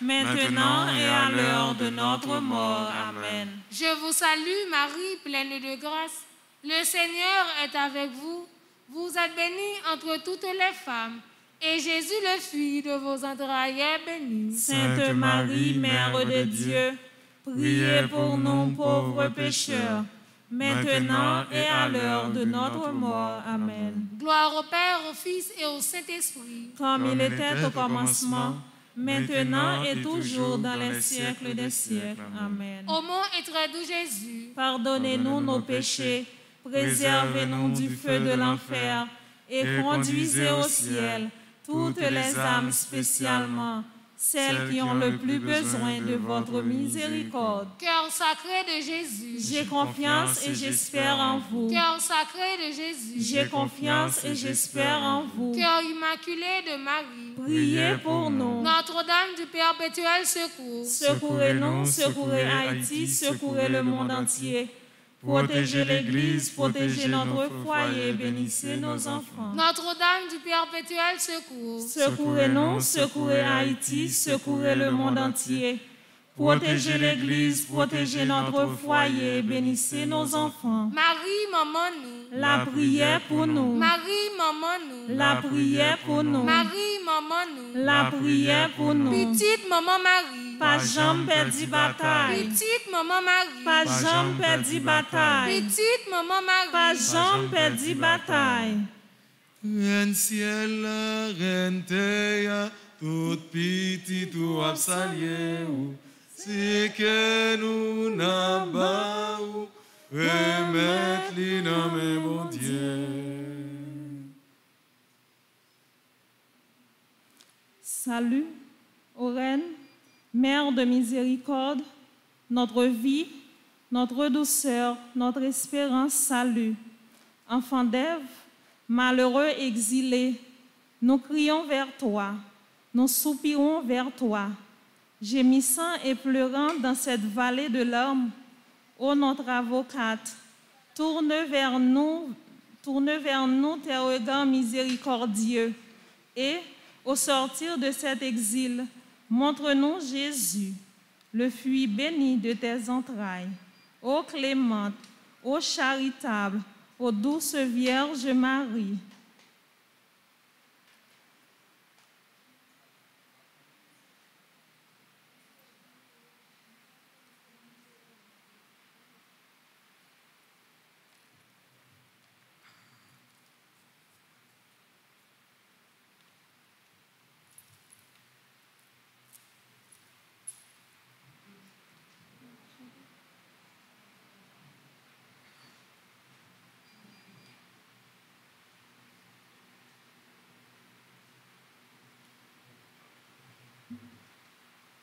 maintenant et à l'heure de notre mort. Amen. Je vous salue, Marie, pleine de grâce. Le Seigneur est avec vous. Vous êtes bénie entre toutes les femmes, et Jésus, le fruit de vos entrailles, est béni. Sainte Marie, Mère de Dieu, priez pour nous pauvres pécheurs, maintenant et à l'heure de notre mort. Amen. Gloire au Père, au Fils et au Saint-Esprit, comme il était au commencement, maintenant et toujours dans les siècles des siècles. Amen. Ô mon et très doux Jésus, pardonnez-nous nos péchés, préservez-nous du feu de l'enfer et conduisez au ciel toutes les âmes, spécialement celles qui ont le plus besoin de votre miséricorde. Cœur sacré de Jésus, j'ai confiance et j'espère en vous. Cœur sacré de Jésus, j'ai confiance et j'espère en vous. Cœur immaculé de Marie, priez pour nous. Notre-Dame du perpétuel secours, secourez-nous, secourez Haïti, secourez le monde entier. Protégez l'Église, protégez notre foyer, bénissez nos enfants. Notre-Dame du perpétuel secours, secourez-nous, secourez Haïti, secourez le monde entier. Protégez l'Église, protégez notre foyer, bénissez nos enfants. Marie, maman nous, la prière pour nous. Marie, maman nous, la prière pour nous. Marie, maman nous, la prière pour nous. Petite maman Marie, pas jamais perdu bataille. Petite maman Marie, pas jamais perdu bataille. Petite maman Marie, pas jamais perdu bataille. Reine ciel, reine terre, toute petite ou absalier, c'est que nous n'avons remettre les noms, mon Dieu. Salut, ô Reine, Mère de miséricorde, notre vie, notre douceur, notre espérance, salut. Enfant d'Ève, malheureux exilés, nous crions vers toi, nous soupirons vers toi, gémissant et pleurant dans cette vallée de larmes. Ô notre avocate, tourne vers nous tes regards miséricordieux et, au sortir de cet exil, montre-nous Jésus, le fruit béni de tes entrailles. Ô clémente, ô charitable, ô douce Vierge Marie.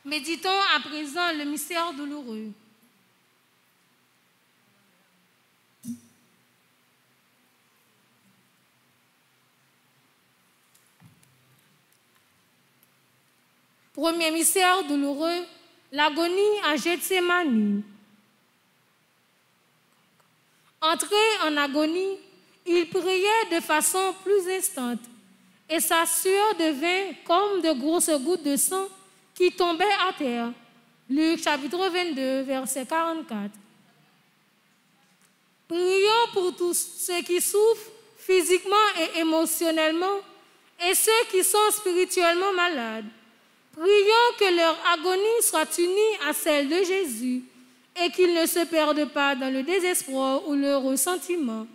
Méditons à présent le mystère douloureux. Premier mystère douloureux, l'agonie à Gethsémani. Entré en agonie, il priait de façon plus instante, et sa sueur devint comme de grosses gouttes de sang qui tombaient à terre. Luc chapitre 22, verset 44. Prions pour tous ceux qui souffrent physiquement et émotionnellement et ceux qui sont spirituellement malades. Prions que leur agonie soit unie à celle de Jésus et qu'ils ne se perdent pas dans le désespoir ou le ressentiment.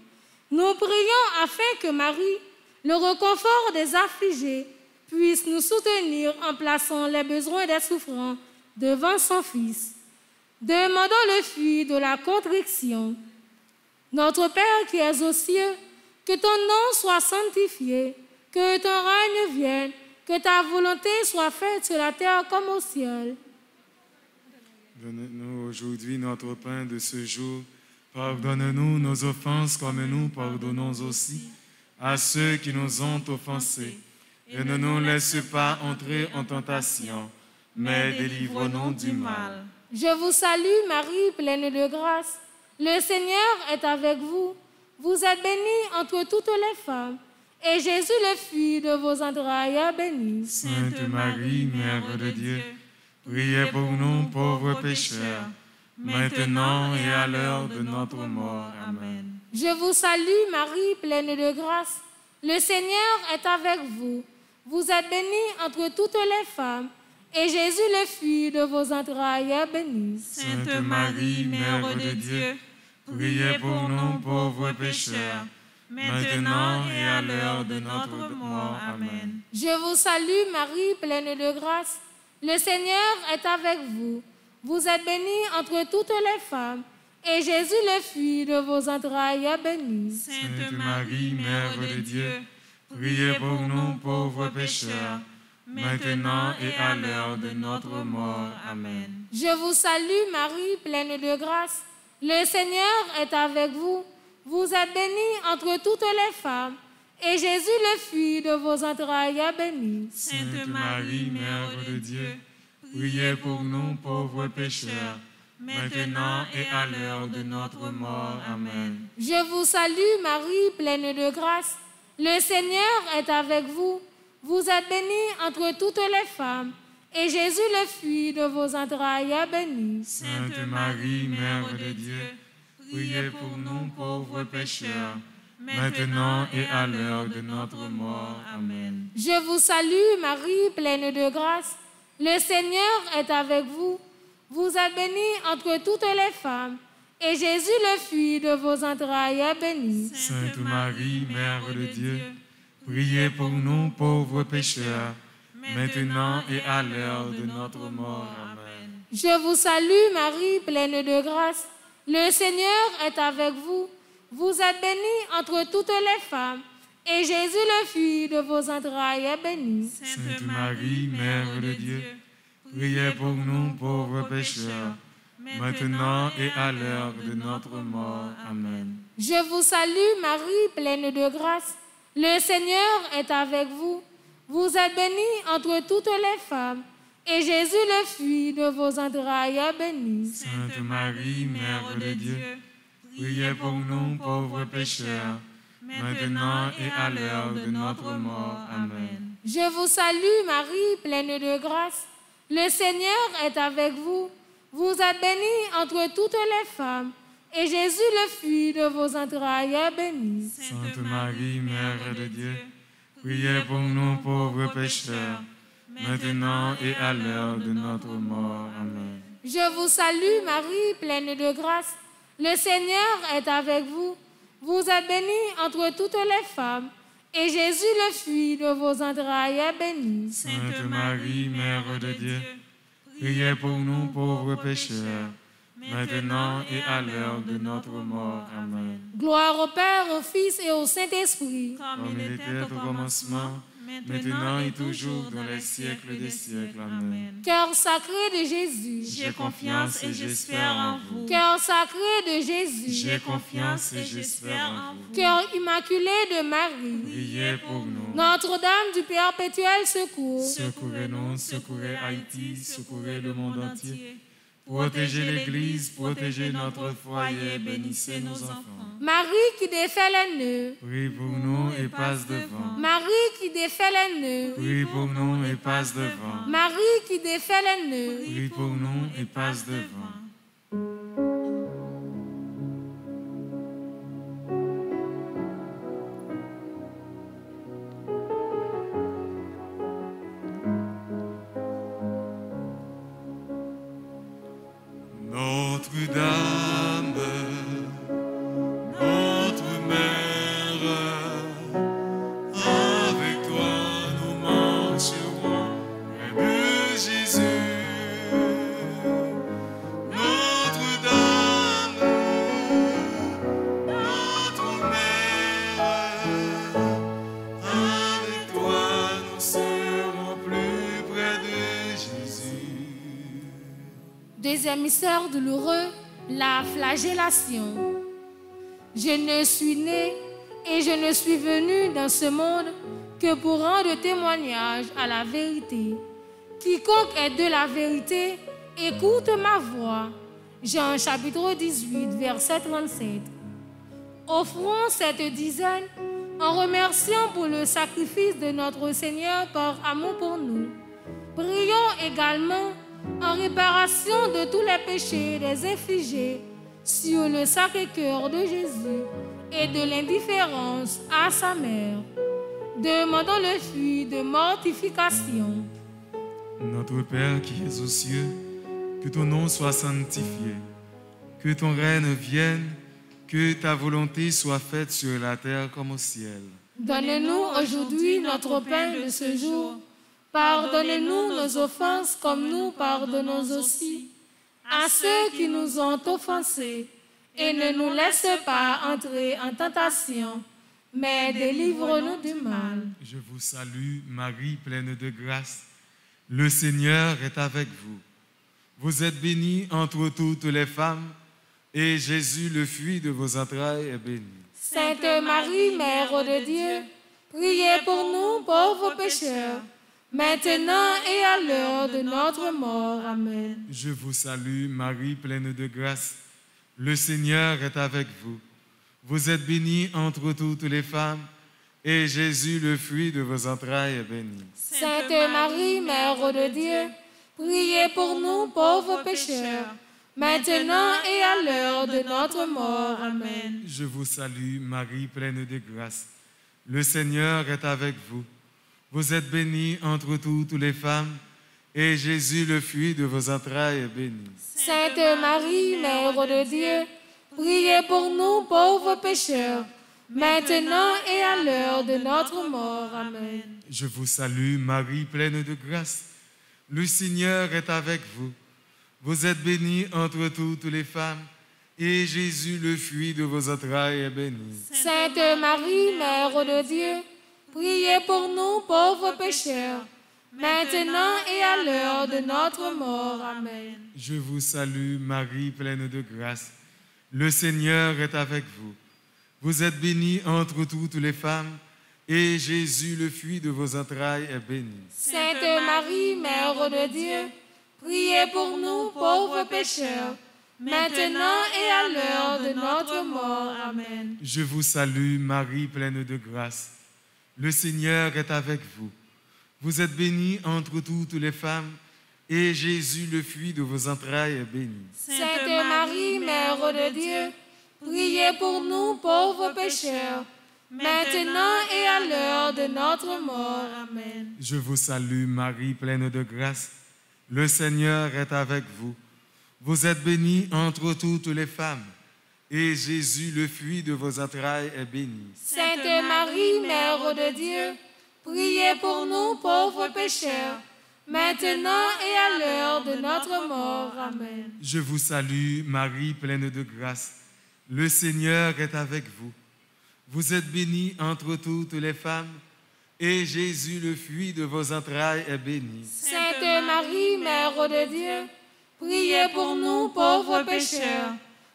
Nous prions afin que Marie, le réconfort des affligés, puisse nous soutenir en plaçant les besoins des souffrants devant son Fils. Demandons le fruit de la contrition. Notre Père qui es aux cieux, que ton nom soit sanctifié, que ton règne vienne, que ta volonté soit faite sur la terre comme au ciel. Donne-nous aujourd'hui notre pain de ce jour. Pardonne-nous nos offenses comme nous pardonnons aussi à ceux qui nous ont offensés. Et ne nous laisse pas entrer en tentation, mais délivre-nous du mal. Je vous salue Marie, pleine de grâce. Le Seigneur est avec vous. Vous êtes bénie entre toutes les femmes. Et Jésus, le fruit de vos entrailles, est béni. Sainte Marie, Mère de Dieu, priez pour nous pauvres pécheurs, maintenant et à l'heure de notre mort. Amen. Je vous salue Marie, pleine de grâce. Le Seigneur est avec vous. Vous êtes bénie entre toutes les femmes. Et Jésus, le fruit de vos entrailles, est béni. Sainte Marie, Mère de Dieu, priez pour nous pauvres pécheurs, maintenant et à l'heure de notre mort. Amen. Je vous salue Marie, pleine de grâce. Le Seigneur est avec vous. Vous êtes bénie entre toutes les femmes. Et Jésus, le fruit de vos entrailles, est béni. Sainte Marie, Mère de Dieu, priez pour nous pauvres pécheurs, maintenant et à l'heure de notre mort. Amen. Je vous salue Marie, pleine de grâce. Le Seigneur est avec vous. Vous êtes bénie entre toutes les femmes. Et Jésus, le fruit de vos entrailles, est béni. Sainte Marie, Mère de Dieu, priez pour nous pauvres pécheurs, maintenant et à l'heure de notre mort. Amen. Je vous salue Marie, pleine de grâce. Le Seigneur est avec vous. Vous êtes bénie entre toutes les femmes. Et Jésus, le fruit de vos entrailles, est béni. Sainte Marie, Mère de Dieu, priez pour nous pauvres pécheurs, maintenant et à l'heure de notre mort. Amen. Je vous salue Marie, pleine de grâce. Le Seigneur est avec vous. Vous êtes bénie entre toutes les femmes. Et Jésus, le fruit de vos entrailles, est béni. Sainte Marie, Mère de Dieu, priez pour nous pauvres pécheurs, maintenant et à l'heure de notre mort. Amen. Je vous salue Marie, pleine de grâce. Le Seigneur est avec vous. Vous êtes bénie entre toutes les femmes. Et Jésus, le fruit de vos entrailles, est béni. Sainte Marie, Mère de Dieu, priez pour nous pauvres pécheurs, maintenant et à l'heure de notre mort. Amen. Je vous salue Marie, pleine de grâce. Le Seigneur est avec vous. Vous êtes bénie entre toutes les femmes. Et Jésus, le fruit de vos entrailles, est béni. Sainte Marie, Mère de Dieu, priez pour nous pauvres pécheurs, maintenant et à l'heure de notre mort. Amen. Je vous salue Marie, pleine de grâce. Le Seigneur est avec vous. Vous êtes bénie entre toutes les femmes. Et Jésus, le fruit de vos entrailles, est béni. Sainte Marie, Mère de Dieu, priez pour nous pauvres pécheurs, maintenant et à l'heure de notre mort. Amen. Je vous salue Marie, pleine de grâce. Le Seigneur est avec vous. Vous êtes bénie entre toutes les femmes. Et Jésus, le fruit de vos entrailles, est béni. Sainte Marie, Mère de Dieu, priez pour nous pauvres pécheurs, maintenant et à l'heure de notre mort. Amen. Gloire au Père, au Fils et au Saint-Esprit. Comme il était au commencement, maintenant et toujours, dans les siècles des siècles. Amen. Cœur sacré de Jésus, J'ai confiance et j'espère en vous. cœur sacré de Jésus, J'ai confiance et j'espère en vous. cœur immaculé de Marie, Priez pour nous. Notre-Dame du perpétuel secours, Secourez-nous, secourez Haïti, secourez le monde entier. Protégez l'Église, protégez notre foyer, bénissez nos enfants. Marie qui défait les nœuds, Prie pour nous et passe devant. Marie qui défait les nœuds, Prie pour nous et passe devant. Marie qui défait les nœuds, Prie pour nous et passe devant. Notre-Dame, notre mère, avec toi nous marcherons près de Jésus. Notre-Dame, notre mère, avec toi nous serons plus près de Jésus. Deuxième mystère douloureux, la flagellation. Je ne suis né et je ne suis venu dans ce monde que pour rendre témoignage à la vérité. Quiconque est de la vérité, écoute ma voix. Jean chapitre 18, verset 37. Offrons cette dizaine en remerciant pour le sacrifice de notre Seigneur par amour pour nous. Prions également en réparation de tous les péchés des infligés sur le Sacré-Cœur de Jésus et de l'indifférence à sa mère. Demandons le fruit de mortification. Notre Père qui es aux cieux, que ton nom soit sanctifié, que ton règne vienne, que ta volonté soit faite sur la terre comme au ciel. Donne-nous aujourd'hui notre pain de ce jour. Pardonnez-nous nos offenses comme nous pardonnons aussi à ceux qui nous ont offensés. Et ne nous laisse pas entrer en tentation, mais délivre-nous du mal. Je vous salue, Marie, pleine de grâce. Le Seigneur est avec vous. Vous êtes bénie entre toutes les femmes, et Jésus, le fruit de vos entrailles, est béni. Sainte Marie, Mère de Dieu, priez pour nous pauvres pécheurs, maintenant et à l'heure de notre mort. Amen. Je vous salue, Marie, pleine de grâce. Le Seigneur est avec vous. Vous êtes bénie entre toutes les femmes, et Jésus, le fruit de vos entrailles, est béni. Sainte Marie, Mère de Dieu, priez pour nous pauvres pécheurs, maintenant et à l'heure de notre mort. Amen. Je vous salue, Marie, pleine de grâce. Le Seigneur est avec vous. Vous êtes bénie entre toutes les femmes, et Jésus, le fruit de vos entrailles, est béni. Sainte Marie, Mère de Dieu, priez pour nous pauvres pécheurs, maintenant et à l'heure de notre mort. Amen. Je vous salue, Marie, pleine de grâce. Le Seigneur est avec vous. Vous êtes bénie entre toutes les femmes, et Jésus, le fruit de vos entrailles, est béni. Sainte Marie, Mère de Dieu, priez pour nous pauvres pécheurs, maintenant et à l'heure de notre mort. Amen. Je vous salue, Marie, pleine de grâce. Le Seigneur est avec vous. Vous êtes bénie entre toutes les femmes, et Jésus, le fruit de vos entrailles, est béni. Sainte Marie, Mère de Dieu, priez pour nous pauvres pécheurs, maintenant et à l'heure de notre mort. Amen. Je vous salue, Marie, pleine de grâce. Le Seigneur est avec vous. Vous êtes bénie entre toutes les femmes, et Jésus, le fruit de vos entrailles, est béni. Sainte Marie, Mère de Dieu, priez pour nous pauvres pécheurs, maintenant et à l'heure de notre mort. Amen. Je vous salue, Marie, pleine de grâce. Le Seigneur est avec vous. Vous êtes bénie entre toutes les femmes, et Jésus, le fruit de vos entrailles, est béni. Sainte Marie, Mère de Dieu, priez pour nous pauvres pécheurs, maintenant et à l'heure de notre mort. Amen. Je vous salue, Marie, pleine de grâce. Le Seigneur est avec vous. Vous êtes bénie entre toutes les femmes, et Jésus, le fruit de vos entrailles, est béni. Sainte Marie, Mère de Dieu, priez pour nous pauvres pécheurs,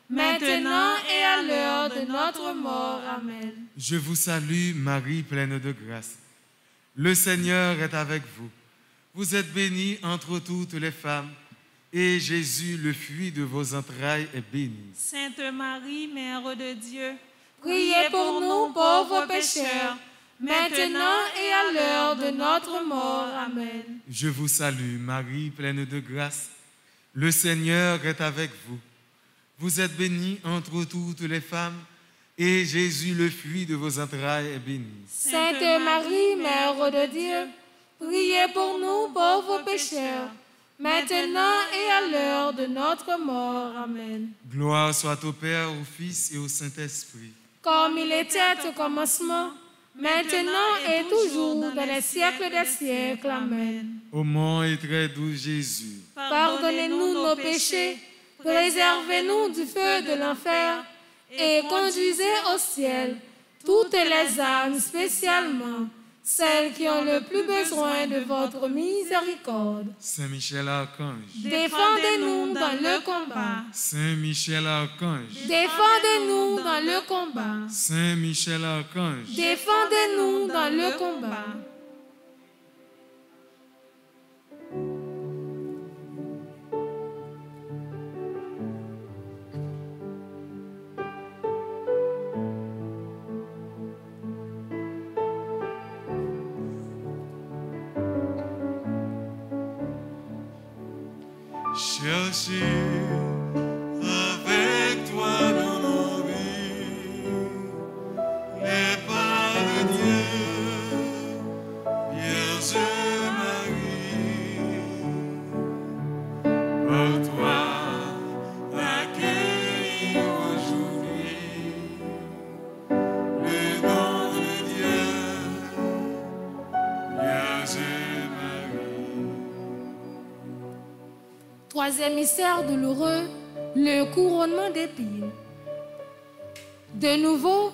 maintenant et à l'heure de notre mort. Amen. Je vous salue, Marie, pleine de grâce. Le Seigneur est avec vous. Vous êtes bénie entre toutes les femmes, et Jésus, le fruit de vos entrailles, est béni. Sainte Marie, Mère de Dieu, priez pour nous pauvres pécheurs, maintenant et à l'heure de notre mort. Amen. Je vous salue, Marie, pleine de grâce. Le Seigneur est avec vous. Vous êtes bénie entre toutes les femmes, et Jésus, le fruit de vos entrailles, est béni. Sainte Marie, Mère de Dieu, priez pour nous pauvres pécheurs, maintenant et à l'heure de notre mort. Amen. Gloire soit au Père, au Fils et au Saint-Esprit. Comme il était au commencement, maintenant et toujours, dans les siècles des siècles. Amen. Ô mon et très doux Jésus, pardonnez-nous nos péchés, préservez-nous du feu de l'enfer, et conduisez au ciel toutes les âmes, spécialement celles qui ont le plus besoin de votre miséricorde. Saint Michel Archange, défendez-nous dans le combat. Saint Michel Archange, défendez-nous dans le combat. Saint Michel Archange, défendez-nous dans le combat. Cherchez avec toi dans nos vies les pas de Dieu, Vierge Marie. Par toi, accueillis aujourd'hui le don de Dieu, Vierge Marie. Troisième mystère douloureux, le couronnement d'épines. De nouveau,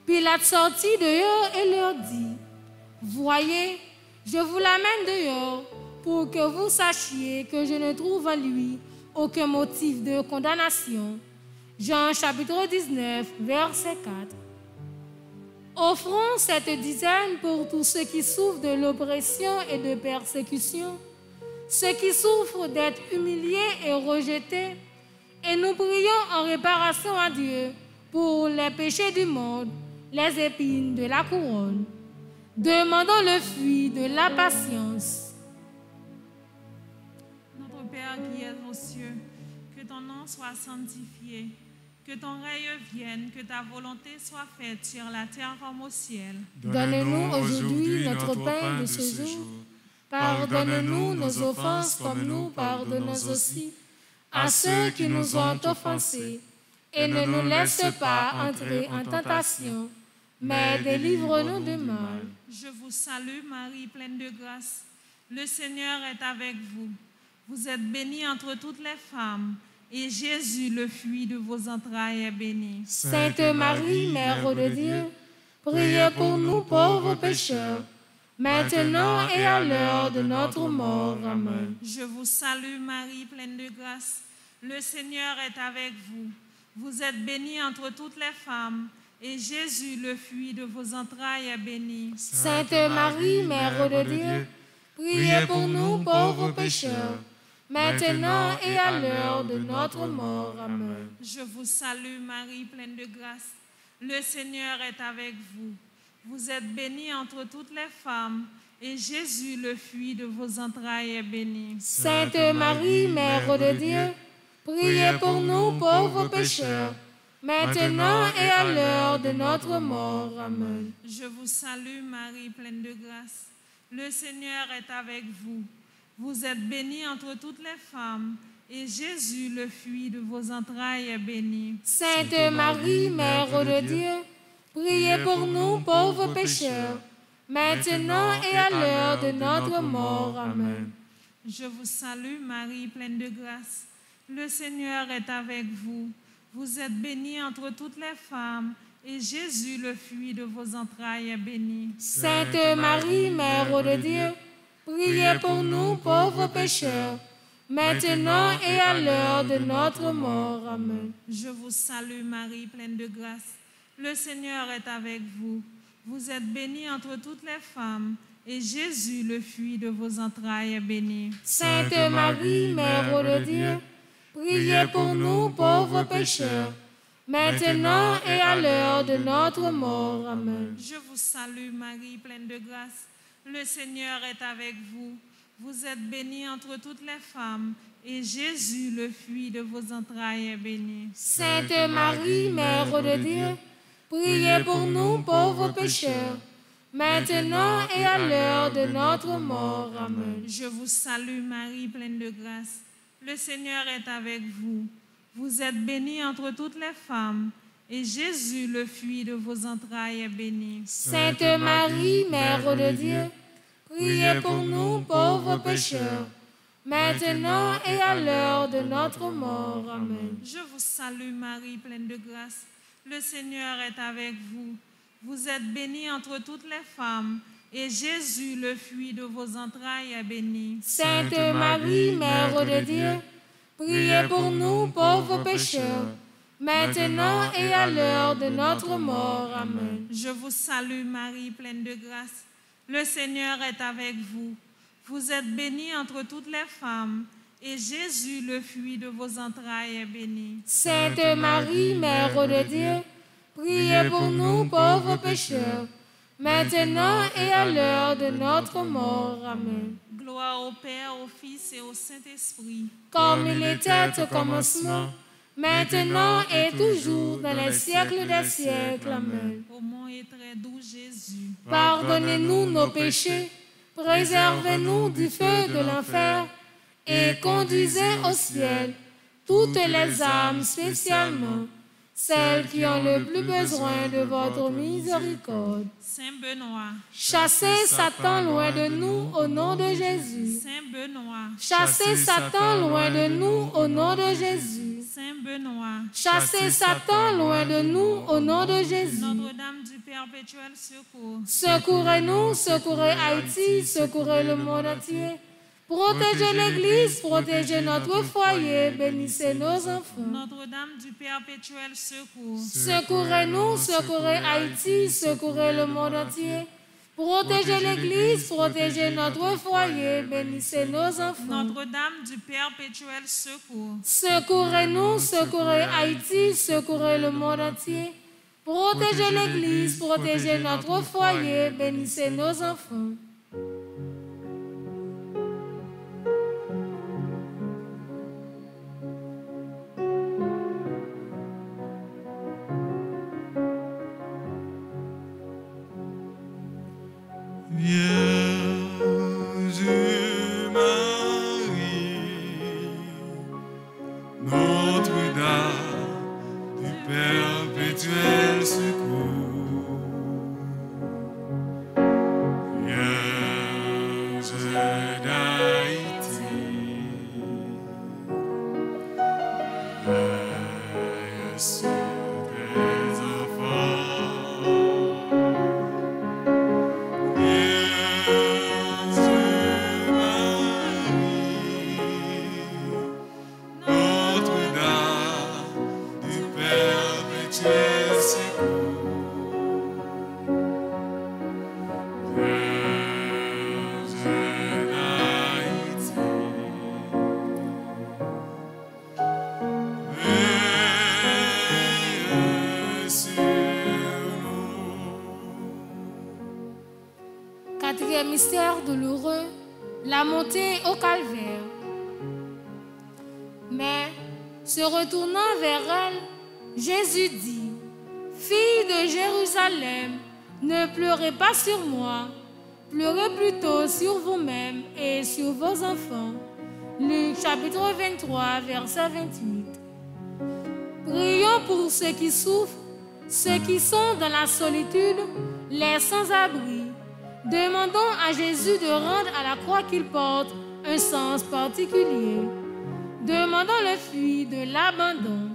Pilate sortit dehors et leur dit, « Voyez, je vous l'amène dehors pour que vous sachiez que je ne trouve en lui aucun motif de condamnation. » Jean chapitre 19, verset 4. Offrons cette dizaine pour tous ceux qui souffrent de l'oppression et de persécution, ceux qui souffrent d'être humiliés et rejetés, et nous prions en réparation à Dieu pour les péchés du monde, les épines de la couronne. Demandons le fruit de la patience. Notre Père qui es aux cieux, que ton nom soit sanctifié, que ton règne vienne, que ta volonté soit faite sur la terre comme au ciel. Donne-nous aujourd'hui notre pain de ce jour. Pardonne-nous nos offenses comme nous pardonnons aussi à ceux qui nous ont offensés. Et ne nous laisse pas entrer en tentation, mais délivre-nous du mal. Je vous salue Marie, pleine de grâce. Le Seigneur est avec vous. Vous êtes bénie entre toutes les femmes, et Jésus, le fruit de vos entrailles, est béni. Sainte Marie, Mère de Dieu, priez pour nous pauvres pécheurs, maintenant et à l'heure de notre mort. Amen. Je vous salue Marie, pleine de grâce. Le Seigneur est avec vous. Vous êtes bénie entre toutes les femmes, et Jésus, le fruit de vos entrailles, est béni. Sainte Marie, Mère de Dieu, priez pour nous pauvres pécheurs, maintenant et à l'heure de notre mort. Amen. Je vous salue Marie, pleine de grâce. Le Seigneur est avec vous. Vous êtes bénie entre toutes les femmes, et Jésus, le fruit de vos entrailles, est béni. Sainte Marie, Mère de Dieu, priez pour nous pauvres pécheurs, maintenant et à l'heure de notre mort. Amen. Je vous salue Marie, pleine de grâce. Le Seigneur est avec vous. Vous êtes bénie entre toutes les femmes, et Jésus, le fruit de vos entrailles, est béni. Sainte Marie, Mère de Dieu, priez pour nous pauvres pécheurs, maintenant et à l'heure de notre mort. Amen. Je vous salue Marie, pleine de grâce. Le Seigneur est avec vous. Vous êtes bénie entre toutes les femmes, et Jésus, le fruit de vos entrailles, est béni. Sainte Marie, Mère de Dieu, priez pour nous pauvres pécheurs, maintenant et à l'heure de notre mort. Amen. Je vous salue Marie, pleine de grâce. Le Seigneur est avec vous. Vous êtes bénie entre toutes les femmes, et Jésus, le fruit de vos entrailles, est béni. Sainte Marie, Mère de Dieu, priez pour nous pauvres pécheurs, maintenant et à l'heure de notre mort. Amen. Je vous salue Marie, pleine de grâce. Le Seigneur est avec vous. Vous êtes bénie entre toutes les femmes, et Jésus, le fruit de vos entrailles, est béni. Sainte Marie, Mère de Dieu, priez pour nous pauvres pécheurs, maintenant et à l'heure de notre mort. Amen. Je vous salue Marie, pleine de grâce. Le Seigneur est avec vous. Vous êtes bénie entre toutes les femmes, et Jésus, le fruit de vos entrailles, est béni. Sainte Marie, Mère de Dieu, priez pour nous pauvres pécheurs, maintenant et à l'heure de notre mort. Amen. Je vous salue Marie, pleine de grâce. Le Seigneur est avec vous. Vous êtes bénie entre toutes les femmes, et Jésus, le fruit de vos entrailles, est béni. Sainte Marie, Mère de Dieu, priez pour nous pauvres pécheurs, maintenant et à l'heure de notre mort. Amen. Je vous salue Marie, pleine de grâce. Le Seigneur est avec vous. Vous êtes bénie entre toutes les femmes, et Jésus, le fruit de vos entrailles, est béni. Sainte Marie, Mère de Dieu, priez pour nous pauvres pécheurs, maintenant et à l'heure de notre mort. Amen. Gloire au Père, au Fils et au Saint-Esprit. Comme il était au commencement, maintenant et toujours, dans les siècles des siècles. Amen. Ô mon et très doux Jésus, pardonnez-nous nos péchés, préservez-nous du feu de l'enfer, et conduisez au ciel toutes les âmes, spécialement celles qui ont le plus besoin de votre miséricorde. Saint Benoît, chassez Satan loin de nous au nom de Jésus. Saint Benoît, chassez Satan loin de nous au nom de Jésus. Saint Benoît, chassez Satan loin de nous au nom de Jésus. Notre-Dame du perpétuel secours, secourez-nous, secourez Haïti, secourez le monde entier. Protégez l'Église, protégez notre foyer, bénissez nos enfants. Notre-Dame du perpétuel secours, secourez-nous, secourez Haïti, secourez le monde entier. Protégez l'Église, protégez notre foyer, bénissez nos enfants. Notre-Dame du perpétuel secours, secourez-nous, secourez Haïti, secourez le monde entier. Protégez l'Église, protégez notre foyer, bénissez nos enfants. Quatrième mystère douloureux, la montée au calvaire. Mais, se retournant vers elle, Jésus dit, « Fille de Jérusalem, ne pleurez pas sur moi, pleurez plutôt sur vous-même et sur vos enfants. » Luc chapitre 23, verset 28. Prions pour ceux qui souffrent, ceux qui sont dans la solitude, les sans-abri. Demandons à Jésus de rendre à la croix qu'il porte un sens particulier. Demandons le fruit de l'abandon.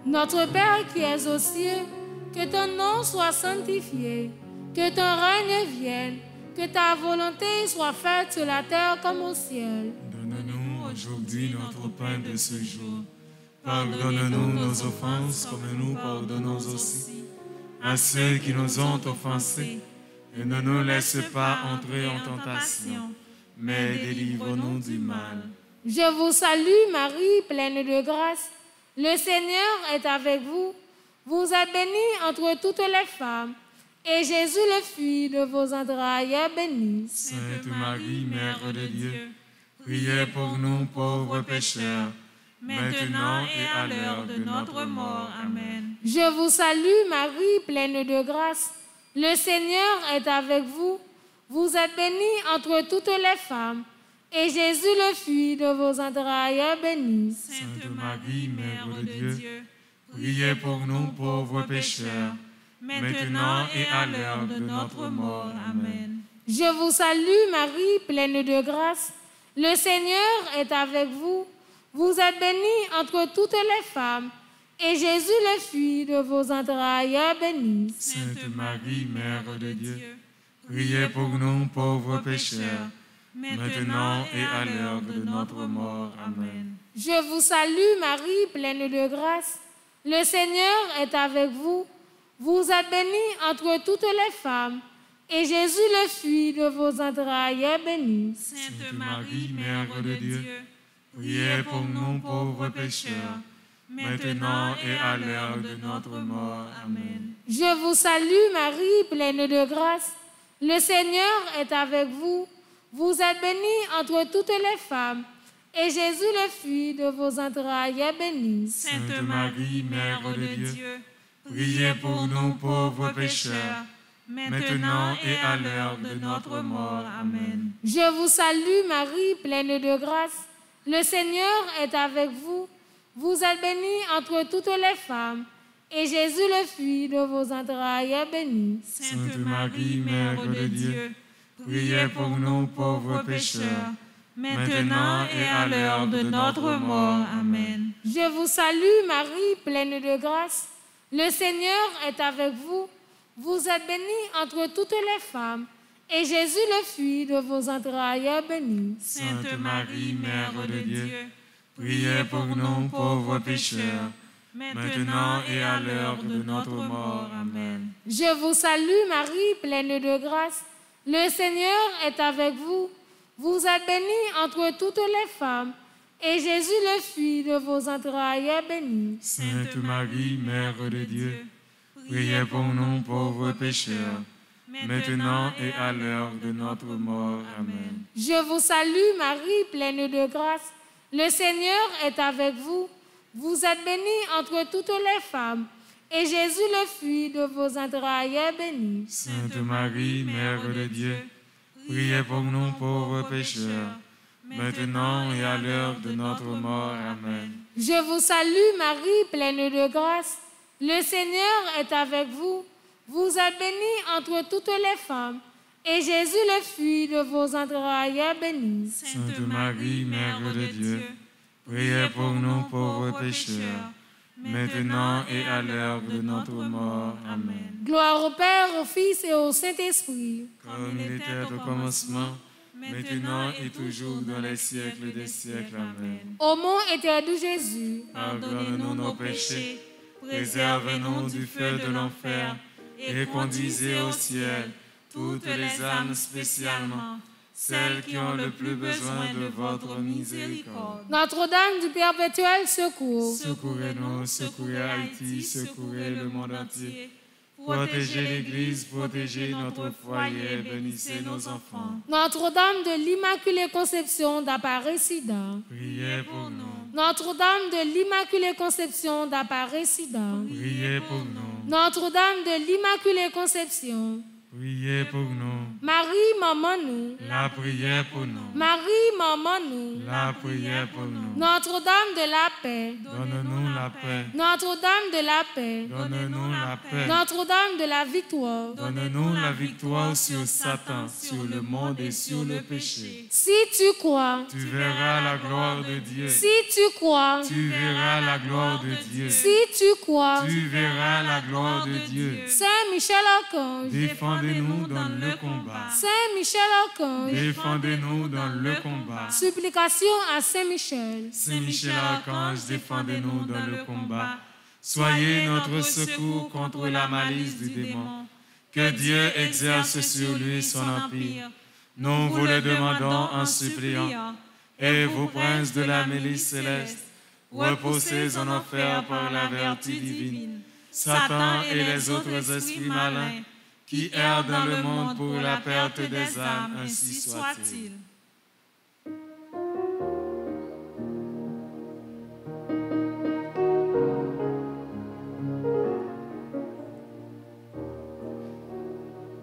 Notre Père qui es aux cieux, que ton nom soit sanctifié, que ton règne vienne, que ta volonté soit faite sur la terre comme au ciel. Donne-nous aujourd'hui notre pain de ce jour. Pardonne-nous nos offenses comme nous pardonnons aussi à ceux qui nous ont offensés. Et ne nous laisse pas entrer en tentation, mais délivre-nous du mal. Je vous salue Marie, pleine de grâce. Le Seigneur est avec vous. Vous êtes bénie entre toutes les femmes. Et Jésus, le fruit de vos entrailles, est béni. Sainte Marie, Mère de Dieu, priez pour nous pauvres pécheurs, maintenant et à l'heure de notre mort. Amen. Je vous salue Marie, pleine de grâce. Le Seigneur est avec vous. Vous êtes bénie entre toutes les femmes. Et Jésus, le fruit de vos entrailles, est béni. Sainte Marie, Mère de Dieu, priez pour nous pauvres pécheurs, maintenant et à l'heure de notre mort. Amen. Je vous salue Marie, pleine de grâce. Le Seigneur est avec vous. Vous êtes bénie entre toutes les femmes. Et Jésus, le fruit de vos entrailles, est béni. Sainte Marie, Mère de Dieu, priez pour nous pauvres pécheurs, maintenant et à l'heure de notre mort. Amen. Je vous salue Marie, pleine de grâce. Le Seigneur est avec vous. Vous êtes bénie entre toutes les femmes. Et Jésus, le fruit de vos entrailles, est béni. Sainte Marie, Mère de Dieu, priez pour nous pauvres pécheurs, maintenant et à l'heure de notre mort. Amen. Je vous salue Marie, pleine de grâce. Le Seigneur est avec vous. Vous êtes bénie entre toutes les femmes. Et Jésus, le fruit de vos entrailles, est béni. Sainte Marie, Mère de Dieu, priez pour nous pauvres pécheurs, maintenant et à l'heure de notre mort. Amen. Je vous salue Marie, pleine de grâce. Le Seigneur est avec vous. Vous êtes bénie entre toutes les femmes. Et Jésus, le fruit de vos entrailles, est béni. Sainte Marie, Mère de Dieu, priez pour nous pauvres pécheurs, maintenant et à l'heure de notre mort. Amen. Je vous salue Marie, pleine de grâce. Le Seigneur est avec vous. Vous êtes bénie entre toutes les femmes. Et Jésus, le fruit de vos entrailles, est béni. Sainte Marie, Mère de Dieu, priez pour nous pauvres pécheurs, maintenant et à l'heure de notre mort. Amen. Je vous salue Marie, pleine de grâce. Le Seigneur est avec vous. Vous êtes bénie entre toutes les femmes. Et Jésus, le fruit de vos entrailles, est béni. Sainte Marie, Mère de Dieu, priez pour nous pauvres pécheurs, maintenant et à l'heure de notre mort. Amen. Je vous salue Marie, pleine de grâce. Le Seigneur est avec vous. Vous êtes bénie entre toutes les femmes. Et Jésus, le fruit de vos entrailles, est béni. Sainte Marie, Mère de Dieu, priez pour nous pauvres pécheurs, maintenant et à l'heure de notre mort. Amen. Je vous salue Marie, pleine de grâce. Le Seigneur est avec vous. Vous êtes bénie entre toutes les femmes. Et Jésus, le fruit de vos entrailles, est béni. Sainte Marie, Mère de Dieu, priez pour nous pauvres pécheurs, maintenant et à l'heure de notre mort. Amen. Gloire au Père, au Fils et au Saint-Esprit. Comme il était au commencement, maintenant et toujours dans les siècles des siècles. Amen. Ô mon éternel Jésus, pardonnez-nous nos péchés, préservez-nous du feu de l'enfer, et conduisez au ciel toutes les âmes, spécialement celles qui ont le plus besoin de votre miséricorde. Notre-Dame du perpétuel secours, secourez-nous, secourez Haïti, secourez le monde entier. Protégez l'Église, protégez notre foyer, bénissez nos enfants. Notre-Dame de l'Immaculée Conception d'Aparecida, priez pour nous. Notre-Dame de l'Immaculée Conception d'Aparecida, priez pour nous. Notre-Dame de l'Immaculée Conception, priez pour nous. Marie, maman nous. la prière pour nous. Marie, maman nous. La prière pour nous. Notre-Dame de la paix. Donne-nous la paix. Notre-Dame de la paix. Donne-nous la paix. Notre-Dame de la victoire. Donne-nous la victoire sur Satan, sur le monde et sur le péché. Si tu crois, Tu verras la gloire de Dieu. si tu crois, Tu verras la gloire de Dieu. si tu crois, Tu verras la gloire de Dieu. Saint Michel Archange, Défendez-nous dans le combat. Saint Michel Archange, Défendez-nous dans le combat. supplication à Saint Michel. Saint Michel Archange, défendez-nous dans le combat. Soyez notre secours contre la malice du démon. Que Dieu exerce sur lui son empire. Nous vous le demandons en suppliant. Et vous, princes de la milice céleste, reposez en enfer par la vertu divine. Satan et les autres esprits malins qui errent dans le monde pour la perte des âmes, ainsi soit-il.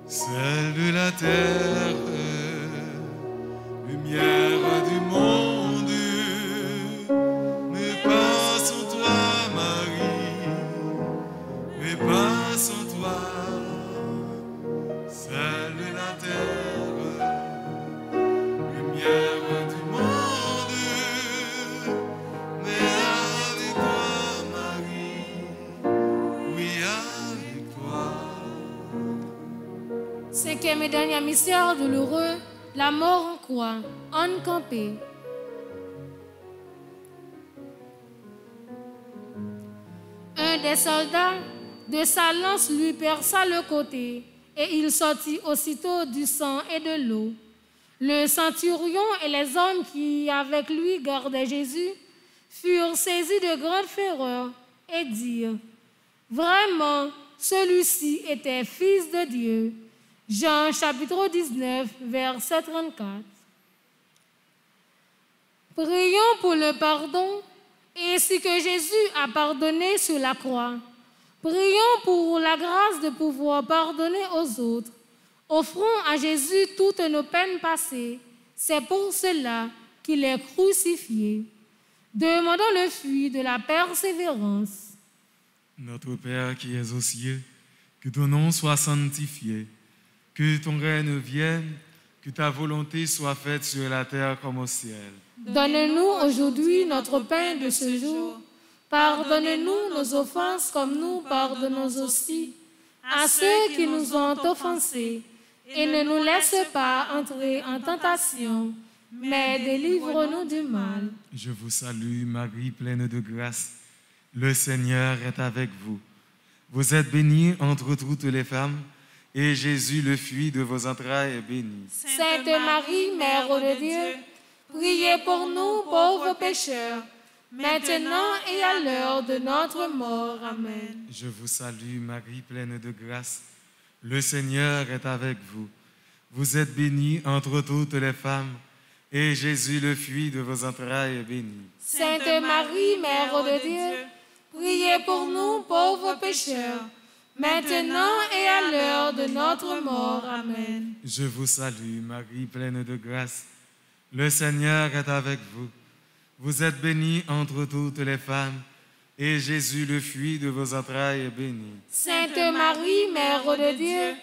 Celle de la terre, lumière du monde, mais pas sans toi, Marie, mais pas sans toi. Celle de la terre, lumière du monde, mais avec toi, Marie, oui, avec toi. Cinquième et dernier mystère douloureux, la mort en croix, en campé. Un des soldats de sa lance lui perça le côté, et il sortit aussitôt du sang et de l'eau. Le centurion et les hommes qui avec lui gardaient Jésus furent saisis de grande frayeur et dirent: vraiment, celui-ci était fils de Dieu. Jean chapitre 19, verset 34. Prions pour le pardon, ainsi que Jésus a pardonné sur la croix. Prions pour la grâce de pouvoir pardonner aux autres. Offrons à Jésus toutes nos peines passées. C'est pour cela qu'il est crucifié. Demandons le fruit de la persévérance. Notre Père qui es aux cieux, que ton nom soit sanctifié, que ton règne vienne, que ta volonté soit faite sur la terre comme au ciel. Donne-nous aujourd'hui notre pain de ce jour. Pardonne-nous nos offenses comme nous pardonnons aussi à ceux qui nous ont offensés. Et ne nous laisse pas entrer en tentation, mais délivre-nous du mal. Je vous salue, Marie, pleine de grâce. Le Seigneur est avec vous. Vous êtes bénie entre toutes les femmes, et Jésus, le fruit de vos entrailles, est béni. Sainte Marie, Mère de Dieu, priez pour nous pauvres pécheurs, maintenant et à l'heure de notre mort. Amen. Je vous salue, Marie, pleine de grâce. Le Seigneur est avec vous. Vous êtes bénie entre toutes les femmes, et Jésus, le fruit de vos entrailles, est béni. Sainte Marie, Mère de Dieu, priez pour nous pauvres pécheurs, maintenant et à l'heure de notre mort. Amen. Je vous salue, Marie, pleine de grâce. Le Seigneur est avec vous. Vous êtes bénie entre toutes les femmes, et Jésus, le fruit de vos entrailles, est béni. Sainte Marie, Mère de Dieu,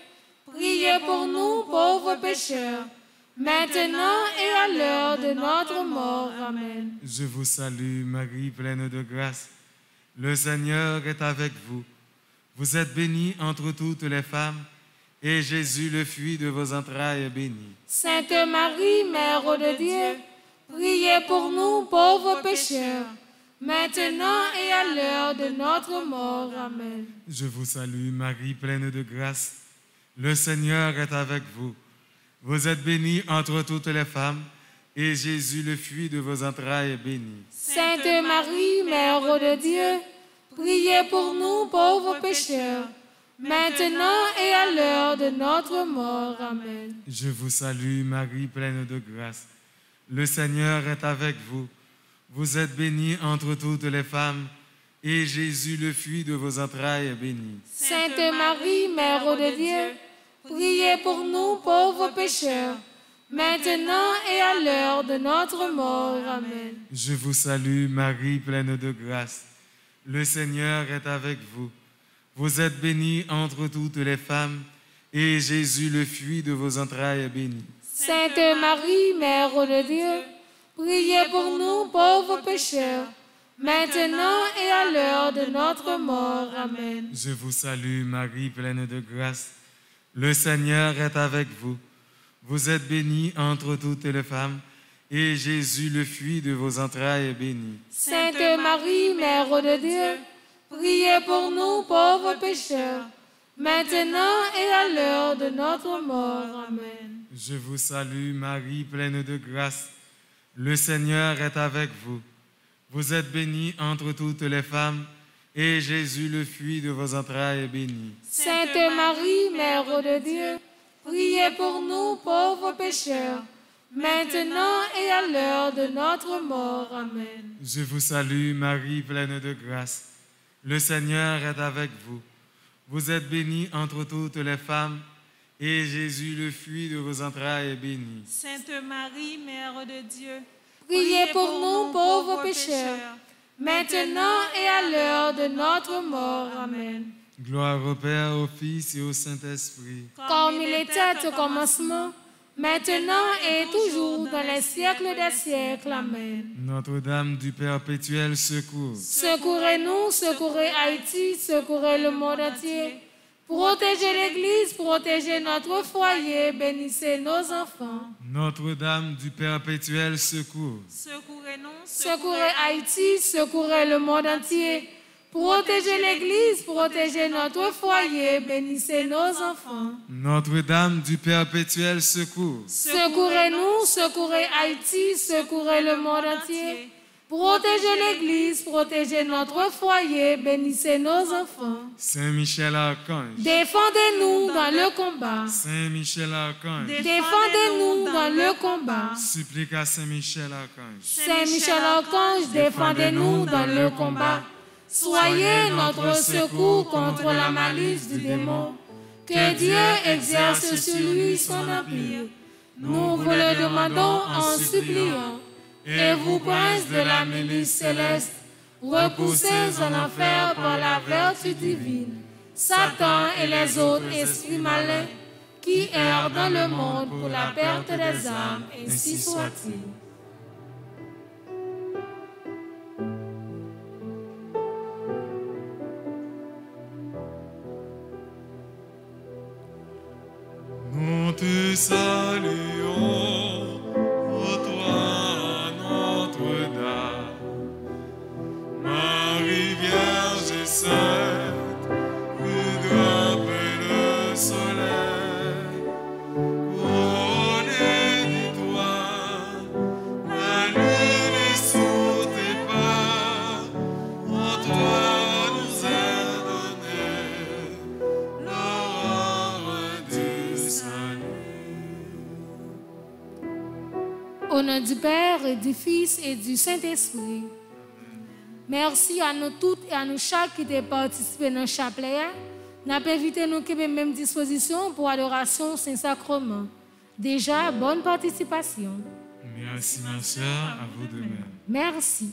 priez pour nous pauvres pécheurs, maintenant et à l'heure de notre mort. Amen. Je vous salue, Marie, pleine de grâce. Le Seigneur est avec vous. Vous êtes bénie entre toutes les femmes, et Jésus, le fruit de vos entrailles, est béni. Sainte Marie, Mère de Dieu, priez pour nous pauvres pécheurs, maintenant et à l'heure de notre mort. Amen. Je vous salue, Marie, pleine de grâce. Le Seigneur est avec vous. Vous êtes bénie entre toutes les femmes, et Jésus, le fruit de vos entrailles, est béni. Sainte Marie, Mère de Dieu, priez pour nous pauvres pécheurs, maintenant et à l'heure de notre mort. Amen. Je vous salue, Marie, pleine de grâce. Le Seigneur est avec vous. Vous êtes bénie entre toutes les femmes, et Jésus, le fruit de vos entrailles, est béni. Sainte Marie, Mère de Dieu, priez pour nous pauvres pécheurs, maintenant et à l'heure de notre mort. Amen. Je vous salue, Marie, pleine de grâce. Le Seigneur est avec vous. Vous êtes bénie entre toutes les femmes, et Jésus, le fruit de vos entrailles, est béni. Sainte Marie, Mère de Dieu, priez pour nous pauvres pécheurs, maintenant et à l'heure de notre mort. Amen. Je vous salue, Marie, pleine de grâce. Le Seigneur est avec vous. Vous êtes bénie entre toutes les femmes, et Jésus, le fruit de vos entrailles, est béni. Sainte Marie, Mère de Dieu, priez pour nous pauvres pécheurs, maintenant et à l'heure de notre mort. Amen. Je vous salue, Marie, pleine de grâce. Le Seigneur est avec vous. Vous êtes bénie entre toutes les femmes, et Jésus, le fruit de vos entrailles, est béni. Sainte Marie, Mère de Dieu, priez pour nous pauvres pécheurs, maintenant et à l'heure de notre mort. Amen. Je vous salue, Marie, pleine de grâce. Le Seigneur est avec vous. Vous êtes bénie entre toutes les femmes, et Jésus, le fruit de vos entrailles, est béni. Sainte Marie, Mère de Dieu, priez pour nous pauvres pécheurs, maintenant et à l'heure de notre mort. Amen. Gloire au Père, au Fils et au Saint-Esprit. Comme il était au commencement, maintenant et toujours dans les siècles des siècles. Amen. Notre-Dame du perpétuel secours. Secourez-nous, secourez Haïti, secourez le monde entier. Protégez l'Église, protégez notre foyer, bénissez nos enfants. Notre-Dame du perpétuel secours. secourez-nous, Secourez Haïti, secourez le monde entier. Protégez l'Église, protégez notre foyer, bénissez nos enfants. Notre-Dame du perpétuel secours. Secourez-nous, secourez Haïti, secourez le monde entier. Protégez l'Église, protégez notre foyer, bénissez nos enfants. Saint Michel Archange. Défendez-nous dans le combat. Saint Michel Archange. Défendez-nous dans le combat. Supplique à Saint Michel Archange. Saint Michel Archange, défendez-nous dans le combat. Soyez notre secours contre la malice du démon. Que Dieu exerce sur lui son empire. Nous vous le demandons en suppliant. Et vous, princes de la milice céleste, repoussez en enfer par la vertu divine Satan et les autres esprits malins qui errent dans le monde pour la perte des âmes, ainsi soit-il. Nous te saluons. Marie Vierge Sainte, plus grappe le soleil, couronnée d'étoiles, la lune est sous tes pas, en toi nous est donnée l'aurore du salut. Au nom du Père et du Fils et du Saint-Esprit. Merci à nous toutes et à nous chaque qui ont participé dans le chapelet. Nous avons invité nous à la même disposition pour l'adoration Saint-Sacrement. Déjà, bonne participation. Merci ma soeur, à vous de même. Merci.